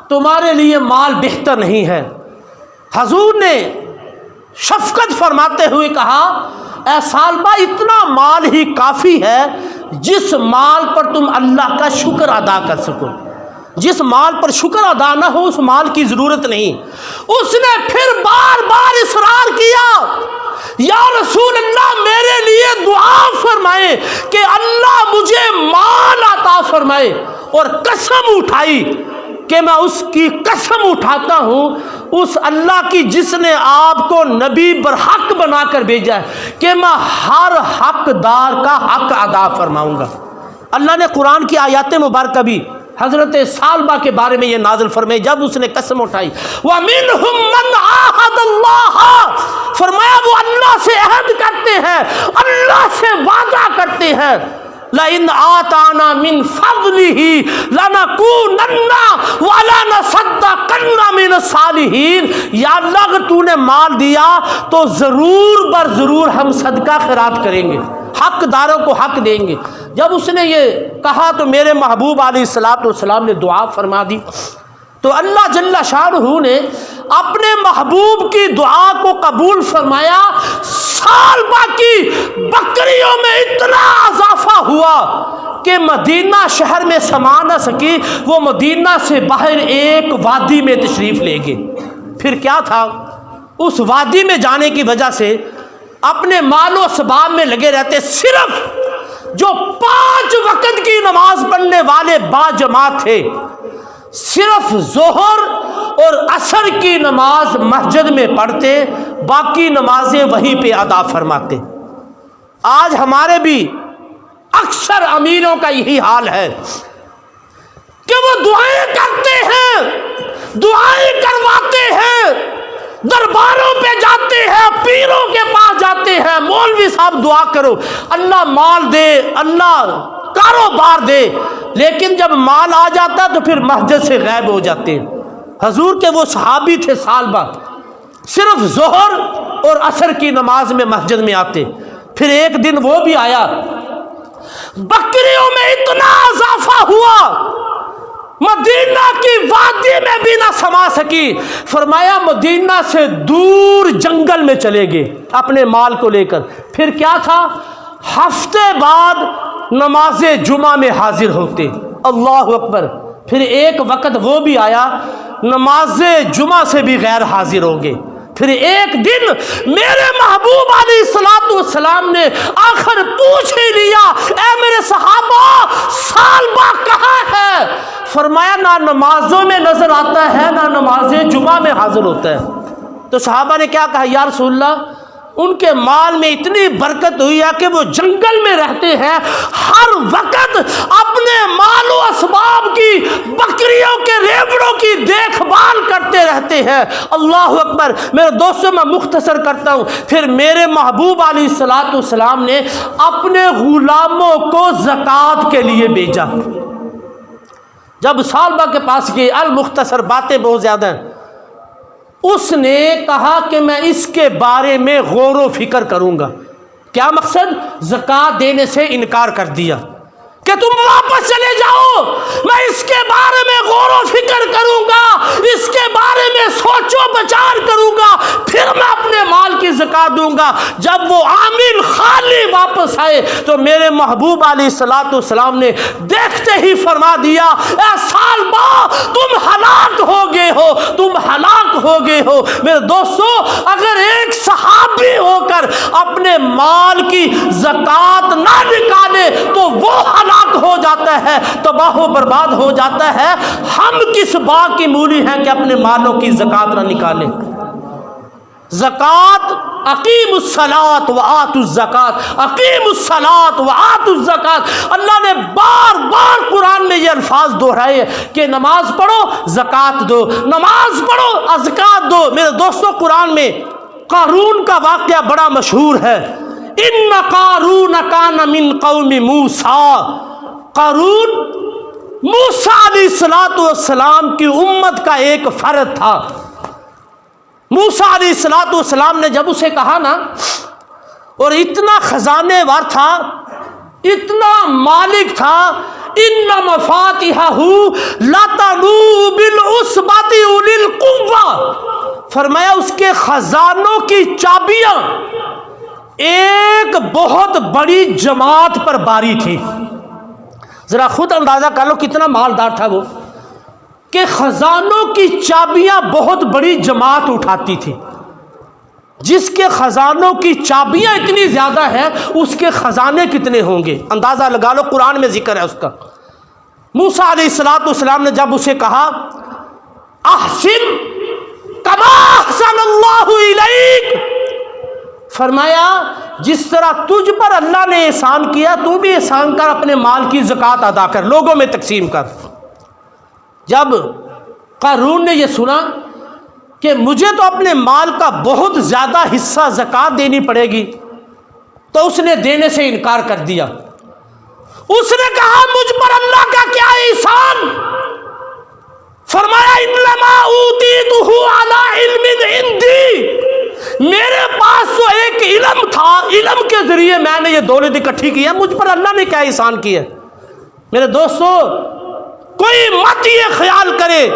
تمہارے لیے مال بہتر نہیں ہے۔ حضور نے شفقت فرماتے ہوئے کہا، اے ثعلبہ اتنا مال ہی کافی ہے جس مال پر تم اللہ کا شکر ادا کر سکو، جس مال پر شکر ادا نہ ہو اس مال کی ضرورت نہیں۔ اس نے پھر بار بار اصرار کیا، یا رسول اللہ میرے لیے دعا فرمائے کہ اللہ مجھے مال عطا فرمائے، اور قسم اٹھائی کہ میں اس کی قسم اٹھاتا ہوں اس اللہ کی جس نے آپ کو نبی برحق بنا کر بھیجا ہے کہ میں ہر حقدار کا حق ادا فرماؤں گا۔ اللہ نے قرآن کی آیات مبارکہ بھی حضرت ثعلبہ کے بارے میں یہ نازل فرمائی، جب اس نے قسم اٹھائی، وَمِنْهُمْ مَنْ عَاهَدَ اللَّهَ، فرمایا وہ اللہ سے عہد کرتے ہیں، اللہ سے وعدہ کرتے ہیں، لَإِنْ آتَانَا مِنْ فَضْلِهِ لَنَكُونَنَّ وَلَنَصَدَّقَنَّ مِنَ الصَّالِحِينَ، یا اللہ اگر تو نے مال دیا تو ضرور بر ضرور ہم صدقہ خیرات کریں گے، حق داروں کو حق دیں گے۔ جب اس نے یہ کہا تو میرے محبوب علیہ السلام نے دعا فرما دی، تو اللہ جل شانہ نے اپنے محبوب کی دعا کو قبول فرمایا۔ ثعلبہ کی بکریوں میں اتنا اضافہ ہوا کہ مدینہ شہر میں سما نہ سکی، وہ مدینہ سے باہر ایک وادی میں تشریف لے گئے۔ پھر کیا تھا، اس وادی میں جانے کی وجہ سے اپنے مال و اسباب میں لگے رہتے، صرف جو 5 وقت کی نماز پڑھنے والے با جماعت تھے صرف ظہر اور عصر کی نماز مسجد میں پڑھتے، باقی نمازیں وہیں پہ ادا فرماتے۔ آج ہمارے بھی اکثر امیروں کا یہی حال ہے کہ وہ دعائیں کرتے ہیں، دعائیں کرواتے ہیں، درباروں پہ جاتے ہیں، پیروں کے پاس جاتے ہیں، مولوی صاحب دعا کرو، اللہ مال دے، اللہ کاروبار دے، لیکن جب مال آ جاتا تو پھر مسجد سے غائب ہو جاتے ہیں۔ حضور کے وہ صحابی تھے سال بعد صرف ظہر اور عصر کی نماز میں مسجد میں آتے، پھر ایک دن وہ بھی آیا، بکریوں میں اتنا اضافہ ہوا مدینہ کی وادی میں بھی نہ سما سکی، فرمایا مدینہ سے دور جنگل میں چلے گئے اپنے مال کو لے کر۔ پھر کیا تھا، ہفتے بعد نماز جمعہ میں حاضر ہوتے، اللہ اکبر۔ پھر ایک وقت وہ بھی آیا نماز جمعہ سے بھی غیر حاضر ہو گئے۔ پھر ایک دن میرے محبوب علیہ الصلوۃ والسلام نے آخر پوچھ ہی لیا، اے میرے صحابہ سال بعد کہاں ہے؟ فرمایا نہ نمازوں میں نظر آتا ہے نہ نماز جمعہ میں حاضر ہوتا ہے۔ تو صحابہ نے کیا کہا، یا رسول اللہ ان کے مال میں اتنی برکت ہوئی ہے کہ وہ جنگل میں رہتے ہیں، ہر وقت اپنے مال و اسباب کی، بکریوں کے ریوڑوں کی دیکھ بھال کرتے رہتے ہیں۔ اللہ اکبر۔ میرے دوستوں میں مختصر کرتا ہوں، پھر میرے محبوب علیہ الصلوۃ والسلام نے اپنے غلاموں کو زکوٰۃ کے لیے بھیجا۔ جب صحابہ کے پاس گئے، المختصر باتیں بہت زیادہ ہیں، اس نے کہا کہ میں اس کے بارے میں غور و فکر کروں گا۔ کیا مقصد؟ زکوٰۃ دینے سے انکار کر دیا کہ تم واپس چلے جاؤ، میں اس کے بارے میں غور و فکر کروں گا، اس کے بارے میں سوچ و بچار کروں گا، پھر میں اپنے مال کی زکوٰۃ دوں گا۔ جب وہ عامل خالی واپس آئے تو میرے محبوب علیہ الصلوۃ والسلام نے دیکھتے ہی فرما دیا، اے سالبا تم ہلاک ہو گئے ہو، تم ہلاک ہو گئے ہو۔ میرے دوستو، اگر ایک صحابی ہو کر اپنے مال کی زکوٰۃ نہ نکالے تو وہ ہلاک ہو جاتا ہے، تباہ و برباد ہو جاتا ہے۔ ہم کس باغ کی مولی ہیں کہ اپنے مالوں کی زکوٰۃ نہ نکالیں؟ زکوٰۃ، اقیموا الصلاۃ وآتوا الزکاۃ، اقیموا الصلاۃ وآتوا الزکاۃ۔ اللہ نے بار بار قرآن میں یہ الفاظ دہرائے کہ نماز پڑھو زکوٰۃ دو، نماز پڑھو زکوٰۃ دو۔ میرے دوستو، قرآن میں قارون کا واقعہ بڑا مشہور ہے۔ ان قارون کان من قوم موسیٰ، قارون موسیٰ علیہ الصلوۃ والسلام کی امت کا ایک فرد تھا۔ موسیٰ علیہ الصلوۃ والسلام نے جب اسے کہا نا، اور اتنا خزانے وار تھا، اتنا مالک تھا، ان مفاتیحہ لتنوء بالعصبۃ اولی القوہ، فرمایا اس کے خزانوں کی چابیاں ایک بہت بڑی جماعت پر باری تھی۔ ذرا خود اندازہ کر لو کتنا مالدار تھا وہ، کہ خزانوں کی چابیاں بہت بڑی جماعت اٹھاتی تھی۔ جس کے خزانوں کی چابیاں اتنی زیادہ ہیں، اس کے خزانے کتنے ہوں گے، اندازہ لگا لو، قرآن میں ذکر ہے اس کا۔ موسیٰ علیہ الصلوۃ والسلام نے جب اسے کہا احسن کما احسن اللہ الیک، فرمایا جس طرح تجھ پر اللہ نے احسان کیا تو بھی احسان کر، اپنے مال کی زکوٰۃ ادا کر، لوگوں میں تقسیم کر۔ جب قارون نے یہ سنا کہ مجھے تو اپنے مال کا بہت زیادہ حصہ زکوٰۃ دینی پڑے گی، تو اس نے دینے سے انکار کر دیا۔ اس نے کہا مجھ پر اللہ کا کیا احسان، فرمایا انما اوتیتہ علی علم عندی، میرے پاس تو ایک علم تھا، علم کے ذریعے میں نے یہ دولت اکٹھی کی ہے، مجھ پر اللہ نے کیا احسان کیا ہے۔ میرے دوستو، کوئی مت یہ خیال کرے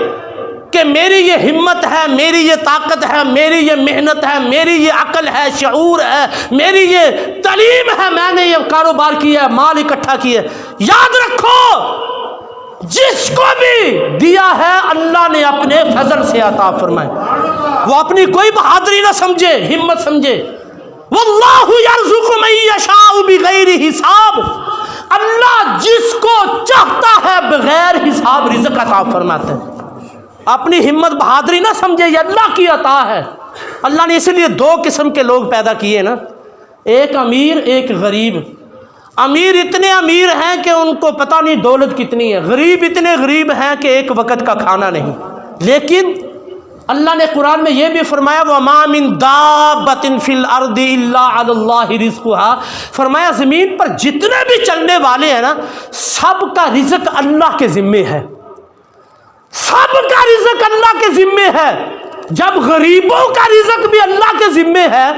کہ میری یہ ہمت ہے، میری یہ طاقت ہے، میری یہ محنت ہے، میری یہ عقل ہے، شعور ہے، میری یہ تعلیم ہے، میں نے یہ کاروبار کیا ہے، مال اکٹھا کیا ہے۔ یاد رکھو جس کو بھی دیا ہے اللہ نے اپنے فضل سے عطا فرمایا، وہ اپنی کوئی بہادری نہ سمجھے، ہمت سمجھے۔ واللہ یرزق من یشاء بغیر حساب، اللہ جس کو چاہتا ہے بغیر حساب رزق عطا فرماتا ہے۔ اپنی ہمت بہادری نہ سمجھے، یہ اللہ کی عطا ہے۔ اللہ نے اس لیے دو قسم کے لوگ پیدا کیے نا، ایک امیر ایک غریب۔ امیر اتنے امیر ہیں کہ ان کو پتہ نہیں دولت کتنی ہے، غریب اتنے غریب ہیں کہ ایک وقت کا کھانا نہیں۔ لیکن اللہ نے قرآن میں یہ بھی فرمایا وَمَا مِن دَابَّةٍ فِي الْأَرْضِ إِلَّا عَلَى اللَّهِ رِزْقُهَا، فرمایا زمین پر جتنے بھی چلنے والے ہیں نا، سب کا رزق اللہ کے ذمے ہے، سب کا رزق اللہ کے ذمے ہے۔ جب غریبوں کا رزق بھی اللہ کے ذمے ہے،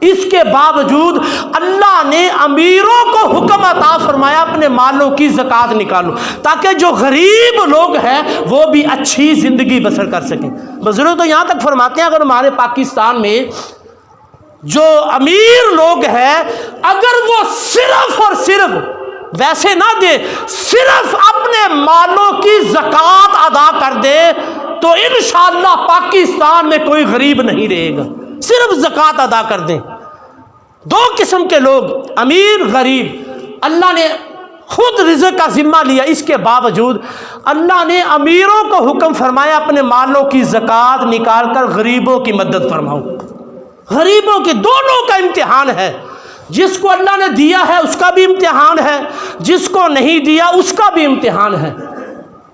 اس کے باوجود اللہ نے امیروں کو حکم عطا فرمایا اپنے مالوں کی زکوٰۃ نکالو، تاکہ جو غریب لوگ ہیں وہ بھی اچھی زندگی بسر کر سکیں۔ بزرگ تو یہاں تک فرماتے ہیں اگر ہمارے پاکستان میں جو امیر لوگ ہیں، اگر وہ صرف اور صرف ویسے نہ دے، صرف اپنے مالوں کی زکوٰۃ ادا کر دے، تو انشاءاللہ پاکستان میں کوئی غریب نہیں رہے گا۔ صرف زکوٰۃ ادا کر دیں۔ دو قسم کے لوگ، امیر غریب۔ اللہ نے خود رزق کا ذمہ لیا، اس کے باوجود اللہ نے امیروں کو حکم فرمایا اپنے مالوں کی زکوٰۃ نکال کر غریبوں کی مدد فرماؤ۔ غریبوں کے دونوں کا امتحان ہے، جس کو اللہ نے دیا ہے اس کا بھی امتحان ہے، جس کو نہیں دیا اس کا بھی امتحان ہے۔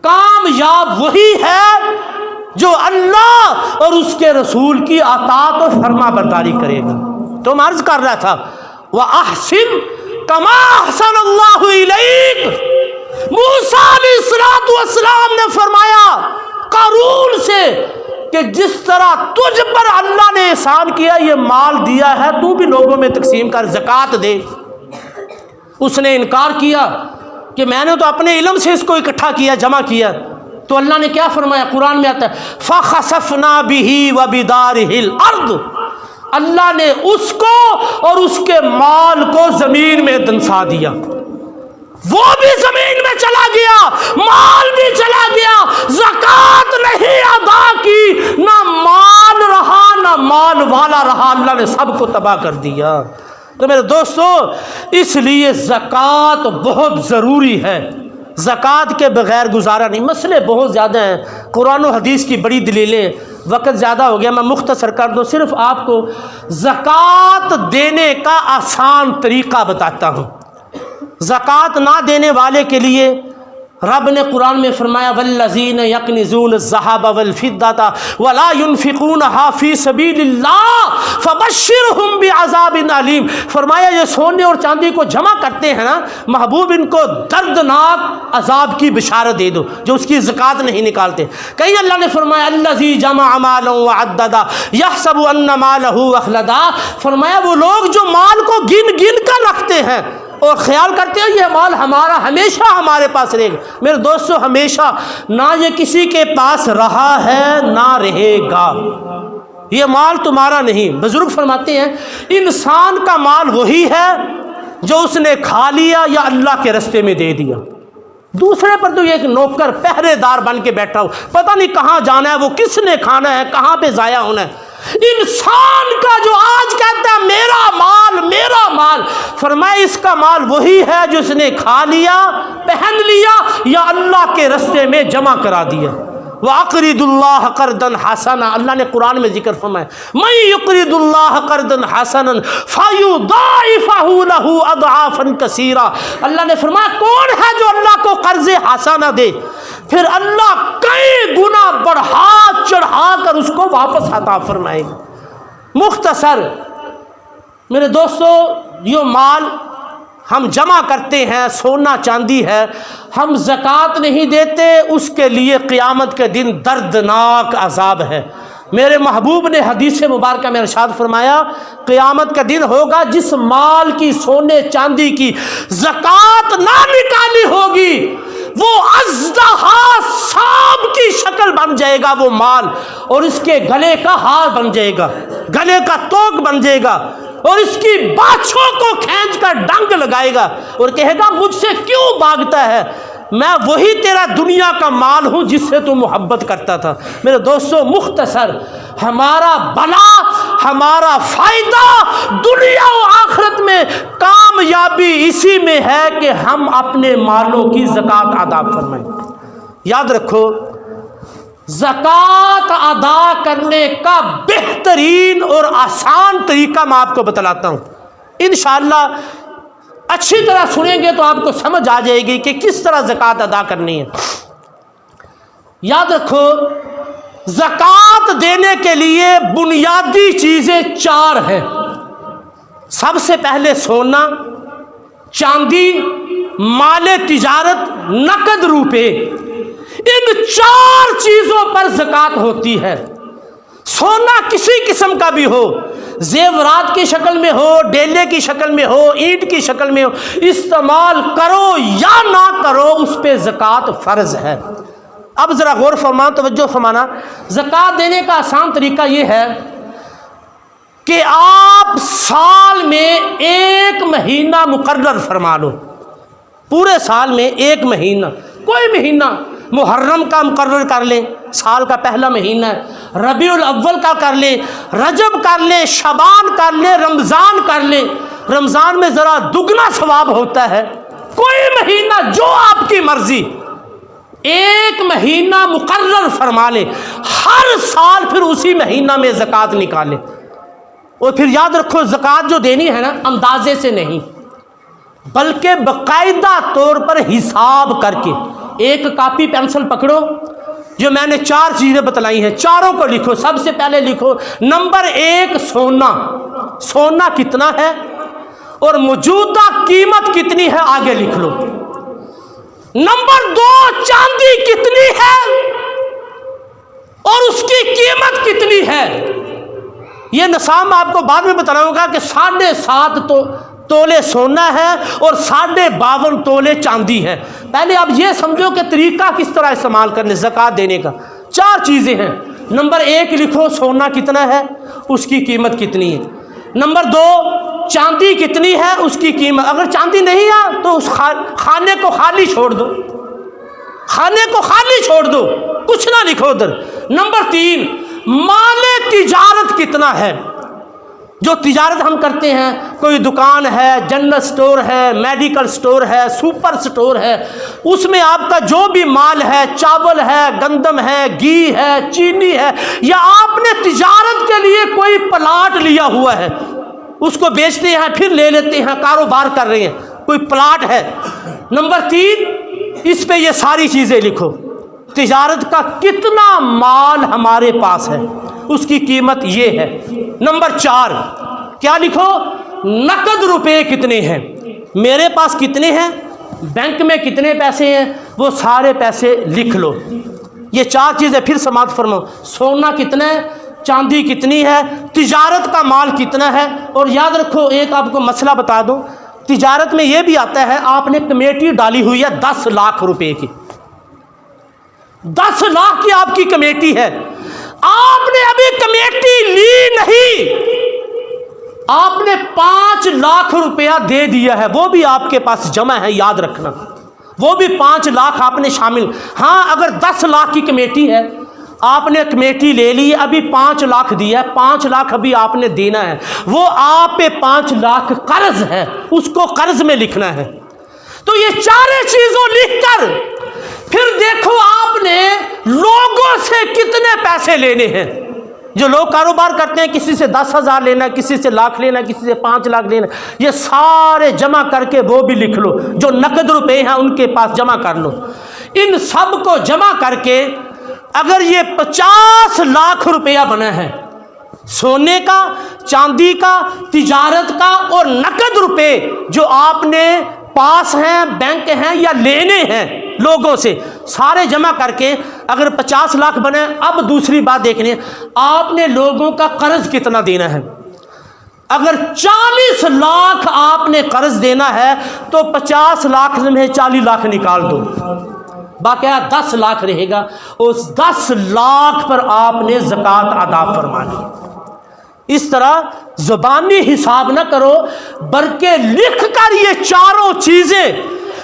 کامیاب وہی ہے جو اللہ اور اس کے رسول کی اطاعت و فرما برداری کرے گا۔ تو میں عرض کر رہا تھا وَأَحْسِنْ كَمَا أَحْسَنَ اللَّهُ إِلَيْكَ، موسیٰ علیہ السلام نے فرمایا قارون سے کہ جس طرح تجھ پر اللہ نے احسان کیا، یہ مال دیا ہے، تو بھی لوگوں میں تقسیم کر، زکوٰۃ دے۔ اس نے انکار کیا کہ میں نے تو اپنے علم سے اس کو اکٹھا کیا، جمع کیا۔ تو اللہ نے کیا فرمایا؟ قرآن میں آتا ہے فَخَسَفْنَا بِهِ وَبِدَارِهِ الْأَرْضِ، اللہ نے اس کو اور اس کے مال کو زمین میں دنسا دیا، وہ بھی زمین میں چلا گیا، مال بھی چلا گیا، زکوٰۃ نہیں ادا کی، نہ مال رہا نہ مال والا رہا، اللہ نے سب کو تباہ کر دیا۔ تو میرے دوستو، اس لیے زکوٰۃ بہت ضروری ہے، زکوٰۃ کے بغیر گزارا نہیں۔ مسئلے بہت زیادہ ہیں، قرآن و حدیث کی بڑی دلیلیں، وقت زیادہ ہو گیا، میں مختصر کر دوں، صرف آپ کو زکوٰۃ دینے کا آسان طریقہ بتاتا ہوں۔ زکوٰۃ نہ دینے والے کے لیے رب نے قرآن میں فرمایا والذین یکنزون الذھب والفضة ولا ينفقونها فی سبیل اللہ فبشرهم بعذاب علیم، فرمایا یہ سونے اور چاندی کو جمع کرتے ہیں نا محبوب، ان کو دردناک عذاب کی بشارت دے دو جو اس کی زکوٰۃ نہیں نکالتے۔ کہیں اللہ نے فرمایا الذی جمع مالا وعددا یحسب ان مالہ اخلدا، فرمایا وہ لوگ جو مال کو گن گن کر رکھتے ہیں اور خیال کرتے ہیں یہ مال ہمارا ہمیشہ ہمارے پاس رہے گا۔ میرے دوستو، ہمیشہ نہ یہ کسی کے پاس رہا ہے نہ رہے گا، یہ مال تمہارا نہیں۔ بزرگ فرماتے ہیں انسان کا مال وہی ہے جو اس نے کھا لیا یا اللہ کے رستے میں دے دیا، دوسرے پر تو یہ ایک نوکر پہرے دار بن کے بیٹھا ہو، پتہ نہیں کہاں جانا ہے، وہ کس نے کھانا ہے، کہاں پہ ضائع ہونا ہے۔ انسان کا جو آج کہتا ہے میرا مال میرا مال، فرمایا اس کا مال وہی ہے جو اس نے کھا لیا، پہن لیا یا اللہ کے رستے میں جمع کرا دیا۔ وَأَقْرِضُ اللَّهَ قَرْضًا حَسَنًا، اللہ نے قرآن میں ذکر فرمایا مَن يُقْرِضُ اللَّهَ قَرْضًا حَسَنًا فَيُضَاعِفَهُ لَهُ أَضْعَافًا كَثِيرًا، اللہ نے فرمایا کون ہے جو اللہ کو قرض حسنہ دے، پھر اللہ کئی گنا بڑھا چڑھا کر اس کو واپس عطا فرمائے گا۔ مختصر میرے دوستو، یہ مال ہم جمع کرتے ہیں، سونا چاندی ہے، ہم زکوٰۃ نہیں دیتے، اس کے لیے قیامت کے دن دردناک عذاب ہے۔ میرے محبوب نے حدیث مبارکہ میں ارشاد فرمایا قیامت کا دن ہوگا جس مال کی، سونے چاندی کی زکوٰۃ نہ نکالی ہوگی، وہ اژدہا سانپ کی شکل بن جائے گا وہ مال، اور اس کے گلے کا ہار بن جائے گا، گلے کا توق بن جائے گا، اور اس کی باچھوں کو کھینچ کر ڈنگ لگائے گا اور کہے گا مجھ سے کیوں بھاگتا ہے، میں وہی تیرا دنیا کا مال ہوں جس سے تو محبت کرتا تھا۔ میرے دوستو، مختصر ہمارا بلا، ہمارا فائدہ دنیا و آخرت میں کامیابی اس اسی میں ہے کہ ہم اپنے مالوں کی زکوٰۃ ادا فرمائیں۔ یاد رکھو، زکوٰۃ ادا کرنے کا بہترین اور آسان طریقہ میں آپ کو بتلاتا ہوں۔ انشاءاللہ اچھی طرح سنیں گے تو آپ کو سمجھ آ جائے گی کہ کس طرح زکوٰۃ ادا کرنی ہے۔ یاد رکھو، زکوٰۃ دینے کے لیے بنیادی چیزیں 4 ہیں۔ سب سے پہلے سونا، چاندی، مال تجارت، نقد روپے، ان 4 چیزوں پر زکوٰۃ ہوتی ہے۔ سونا کسی قسم کا بھی ہو، زیورات کی شکل میں ہو، ڈیلے کی شکل میں ہو، اینٹ کی شکل میں ہو، استعمال کرو یا نہ کرو، اس پہ زکوٰۃ فرض ہے۔ اب ذرا غور فرما، توجہ فرمانا، زکوٰۃ دینے کا آسان طریقہ یہ ہے کہ آپ سال میں 1 مہینہ مقرر فرما لو۔ پورے سال میں 1 مہینہ، کوئی مہینہ، محرم کا مقرر کر لیں، سال کا پہلا مہینہ ہے، ربیع الاول کا کر لیں، رجب کر لیں، شعبان کر لیں، رمضان کر لیں۔ رمضان میں ذرا دگنا ثواب ہوتا ہے۔ کوئی مہینہ جو آپ کی مرضی، 1 مہینہ مقرر فرما لیں، ہر سال پھر اسی مہینہ میں زکوٰۃ نکالیں۔ اور پھر یاد رکھو، زکوٰۃ جو دینی ہے نا، اندازے سے نہیں، بلکہ باقاعدہ طور پر حساب کر کے۔ ایک کاپی پینسل پکڑو، جو میں نے 4 چیزیں بتلائی ہیں، چاروں کو لکھو۔ سب سے پہلے لکھو نمبر 1 سونا، سونا کتنا ہے اور موجودہ قیمت کتنی ہے، آگے لکھ لو۔ نمبر 2 چاندی کتنی ہے اور اس کی قیمت کتنی ہے۔ یہ نصاب میں آپ کو بعد میں بتاؤں گا کہ 7.5 تولے سونا ہے اور 52.5 تولے چاندی ہے۔ پہلے آپ یہ سمجھو کہ طریقہ کس طرح استعمال کرنے زکوٰۃ دینے کا۔ 4 چیزیں ہیں۔ نمبر 1 لکھو سونا کتنا ہے، اس کی قیمت کتنی ہے۔ نمبر 2 چاندی کتنی ہے، اس کی قیمت۔ اگر چاندی نہیں ہے تو اس خانے کو خالی چھوڑ دو، خانے کو خالی چھوڑ دو، کچھ نہ لکھو ادھر۔ نمبر 3 مال تجارت کتنا ہے، جو تجارت ہم کرتے ہیں، کوئی دکان ہے، جنرل سٹور ہے، میڈیکل سٹور ہے، سپر سٹور ہے، اس میں آپ کا جو بھی مال ہے، چاول ہے، گندم ہے، گھی ہے، چینی ہے، یا آپ نے تجارت کے لیے کوئی پلاٹ لیا ہوا ہے، اس کو بیچتے ہیں پھر لے لیتے ہیں، کاروبار کر رہے ہیں، کوئی پلاٹ ہے۔ نمبر 3 اس پہ یہ ساری چیزیں لکھو، تجارت کا کتنا مال ہمارے پاس ہے، اس کی قیمت یہ ہے۔ نمبر 4 کیا لکھو، نقد روپے کتنے ہیں، میرے پاس کتنے ہیں، بینک میں کتنے پیسے ہیں، وہ سارے پیسے لکھ لو۔ یہ 4 چیزیں پھر سماعت فرماؤ، سونا کتنا ہے، چاندی کتنی ہے، تجارت کا مال کتنا ہے۔ اور یاد رکھو، ایک آپ کو مسئلہ بتا دوں، تجارت میں یہ بھی آتا ہے، آپ نے کمیٹی ڈالی ہوئی ہے 10 لاکھ روپے کی، 10 لاکھ کی آپ کی کمیٹی ہے، آپ نے ابھی کمیٹی لی نہیں، آپ نے 5 لاکھ روپیہ دے دیا ہے، وہ بھی آپ کے پاس جمع ہے، یاد رکھنا، وہ بھی 5 لاکھ آپ نے شامل۔ ہاں اگر 10 لاکھ کی کمیٹی ہے، آپ نے کمیٹی لے لی، ابھی 5 لاکھ دیا ہے، 5 لاکھ ابھی آپ نے دینا ہے، وہ آپ پہ 5 لاکھ قرض ہے، اس کو قرض میں لکھنا ہے۔ تو یہ 4 چیزوں لکھ کر پھر دیکھو آپ نے لوگوں سے کتنے پیسے لینے ہیں۔ جو لوگ کاروبار کرتے ہیں، کسی سے 10,000 لینا، کسی سے لاکھ لینا، کسی سے 5 لاکھ لینا، یہ سارے جمع کر کے وہ بھی لکھ لو، جو نقد روپے ہیں ان کے پاس جمع کر لو۔ ان سب کو جمع کر کے اگر یہ 50 لاکھ روپیہ بنا ہے، سونے کا، چاندی کا، تجارت کا اور نقد روپے جو آپ نے پاس ہیں، بینک ہیں یا لینے ہیں لوگوں سے، سارے جمع کر کے اگر 50 لاکھ بنے، اب دوسری بات دیکھنی ہے، آپ نے لوگوں کا قرض کتنا دینا ہے۔ اگر 40 لاکھ آپ نے قرض دینا ہے تو 50 لاکھ میں 40 لاکھ نکال دو، باقی 10 لاکھ رہے گا، اس 10 لاکھ پر آپ نے زکوٰۃ ادا فرمانی۔ اس طرح زبانی حساب نہ کرو، بلکہ لکھ کر یہ 4 چیزیں،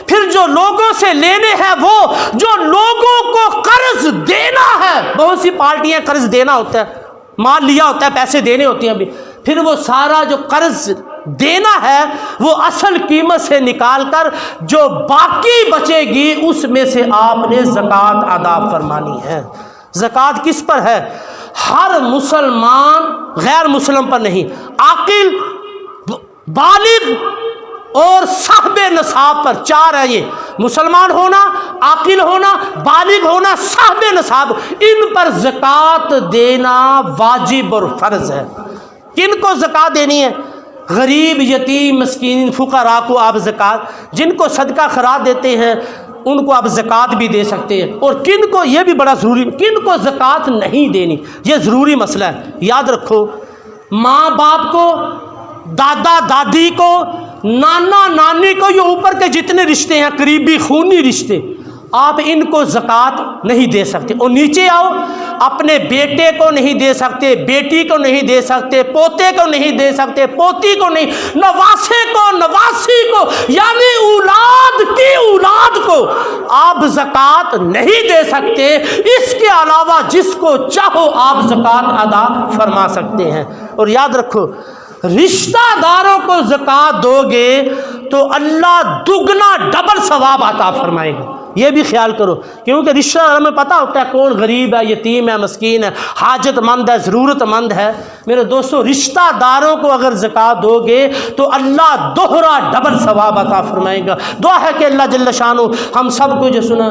پھر جو لوگوں سے لینے ہیں، وہ جو لوگوں کو قرض دینا ہے، بہت سی پارٹیاں قرض دینا ہوتا ہے، مال لیا ہوتا ہے، پیسے دینے ہوتے ہیں ابھی، پھر وہ سارا جو قرض دینا ہے وہ اصل قیمت سے نکال کر جو باقی بچے گی اس میں سے آپ نے زکوٰۃ ادا فرمانی ہے۔ زکوٰۃ کس پر ہے؟ ہر مسلمان، غیر مسلم پر نہیں، عاقل، بالغ اور صاحب نصاب پر، چار ہے یہ، مسلمان ہونا، عاقل ہونا، بالغ ہونا، صاحب نصاب، ان پر زکوٰۃ دینا واجب اور فرض ہے۔ کن کو زکوٰۃ دینی ہے؟ غریب، یتیم، مسکین، فقراء کو آپ زکوٰۃ، جن کو صدقہ خیرات دیتے ہیں ان کو آپ زکوٰۃ بھی دے سکتے ہیں، اور کن کو، یہ بھی بڑا ضروری، کن کو زکوٰۃ نہیں دینی، یہ ضروری مسئلہ ہے، یاد رکھو۔ ماں باپ کو، دادا دادی کو، نانا نانی کو، یہ اوپر کے جتنے رشتے ہیں قریبی خونی رشتے، آپ ان کو زکوٰۃ نہیں دے سکتے۔ اور نیچے آؤ، اپنے بیٹے کو نہیں دے سکتے، بیٹی کو نہیں دے سکتے، پوتے کو نہیں دے سکتے، پوتی کو نہیں، نواسے کو، نواسی کو، یعنی اولاد کی اولاد کو آپ زکوٰۃ نہیں دے سکتے۔ اس کے علاوہ جس کو چاہو آپ زکوٰۃ ادا فرما سکتے ہیں۔ اور یاد رکھو، رشتہ داروں کو زکوٰۃ دو گے تو اللہ دگنا ڈبل ثواب عطا فرمائے گا، یہ بھی خیال کرو، کیونکہ رشتہ دار ہمیں پتہ ہوتا ہے کون غریب ہے، یتیم ہے، مسکین ہے، حاجت مند ہے، ضرورت مند ہے۔ میرے دوستو، رشتہ داروں کو اگر زکوٰۃ دو گے تو اللہ دوہرا ڈبل ثواب عطا فرمائے گا۔ دعا ہے کہ اللہ جل شانہ ہم سب کو جو سنا،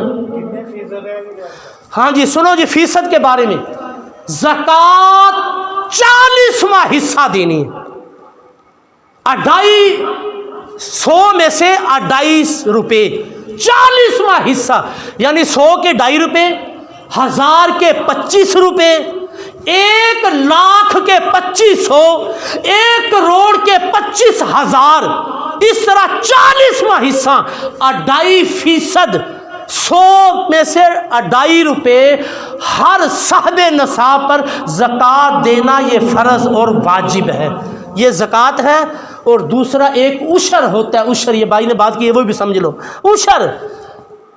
ہاں جی سنو جی، فیصد کے بارے میں، زکوٰۃ 40واں حصہ دینی ہے، 250 میں سے 2.5 روپے، 40واں حصہ، یعنی 100 کے 2.5 روپے، 1000 کے 25 روپے، 1,00,000 کے 2500، 1 کروڑ کے 25,000، اس طرح 40واں حصہ 2.5%، 100 میں سے 2.5 روپے ہر صاحب نصاب پر زکوٰۃ دینا، یہ فرض اور واجب ہے، یہ زکوٰۃ ہے۔ اور دوسرا ایک عشر ہوتا ہے، عشر، یہ بھائی نے بات کی ہے وہ بھی سمجھ لو، عشر،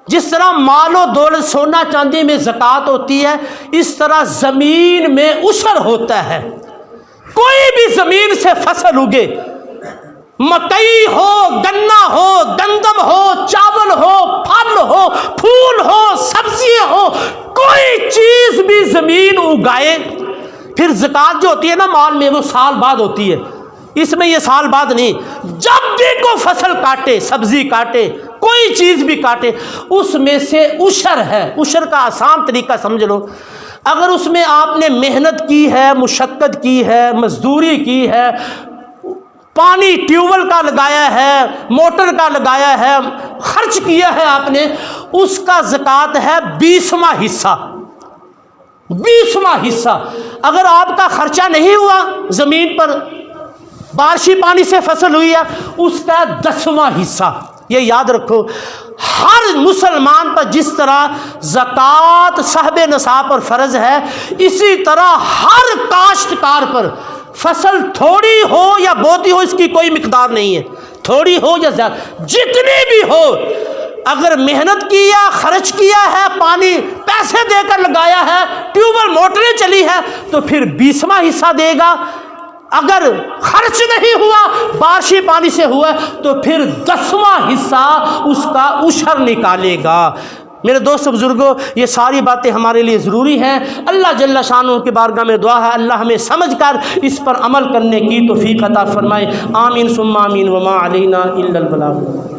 جس طرح مال و دولت، سونا چاندی میں زکوٰۃ ہوتی ہے، اس طرح زمین میں عشر ہوتا ہے۔ کوئی بھی زمین سے فصل اگے، مکئی ہو، گنا ہو، گندم ہو، چاول ہو، پھل ہو، پھول ہو، سبزیاں ہو، کوئی چیز بھی زمین اگائے، پھر زکوٰۃ جو ہوتی ہے نا مال میں، وہ سال بعد ہوتی ہے، اس میں یہ سال بعد نہیں، جب بھی کوئی فصل کاٹے، سبزی کاٹے، کوئی چیز بھی کاٹے، اس میں سے عشر ہے۔ عشر کا آسان طریقہ سمجھ لو، اگر اس میں آپ نے محنت کی ہے، مشقت کی ہے، مزدوری کی ہے، پانی ٹیوب ویل کا لگایا ہے، موٹر کا لگایا ہے، خرچ کیا ہے آپ نے، اس کا زکوٰۃ ہے 20واں حصہ، 20واں حصہ۔ اگر آپ کا خرچہ نہیں ہوا زمین پر، بارشی پانی سے فصل ہوئی ہے، اس کا 10واں حصہ۔ یہ یاد رکھو، ہر مسلمان پر جس طرح زکوٰۃ صاحب نصاب پر فرض ہے، اسی طرح ہر کاشتکار پر، فصل تھوڑی ہو یا بہتی ہو، اس کی کوئی مقدار نہیں ہے، تھوڑی ہو یا زیادہ، جتنی بھی ہو، اگر محنت کیا، خرچ کیا ہے، پانی پیسے دے کر لگایا ہے، ٹیوب ویل موٹریں چلی ہے، تو پھر 20واں حصہ دے گا۔ اگر خرچ نہیں ہوا، بارشی پانی سے ہوا، تو پھر 10واں حصہ اس کا عشر نکالے گا۔ میرے دوست بزرگوں، یہ ساری باتیں ہمارے لیے ضروری ہیں۔ اللہ جل شانہ کی بارگاہ میں دعا ہے اللہ ہمیں سمجھ کر اس پر عمل کرنے کی توفیق عطا فرمائے۔ آمین ثم آمین، وما علینا الا البلاغ۔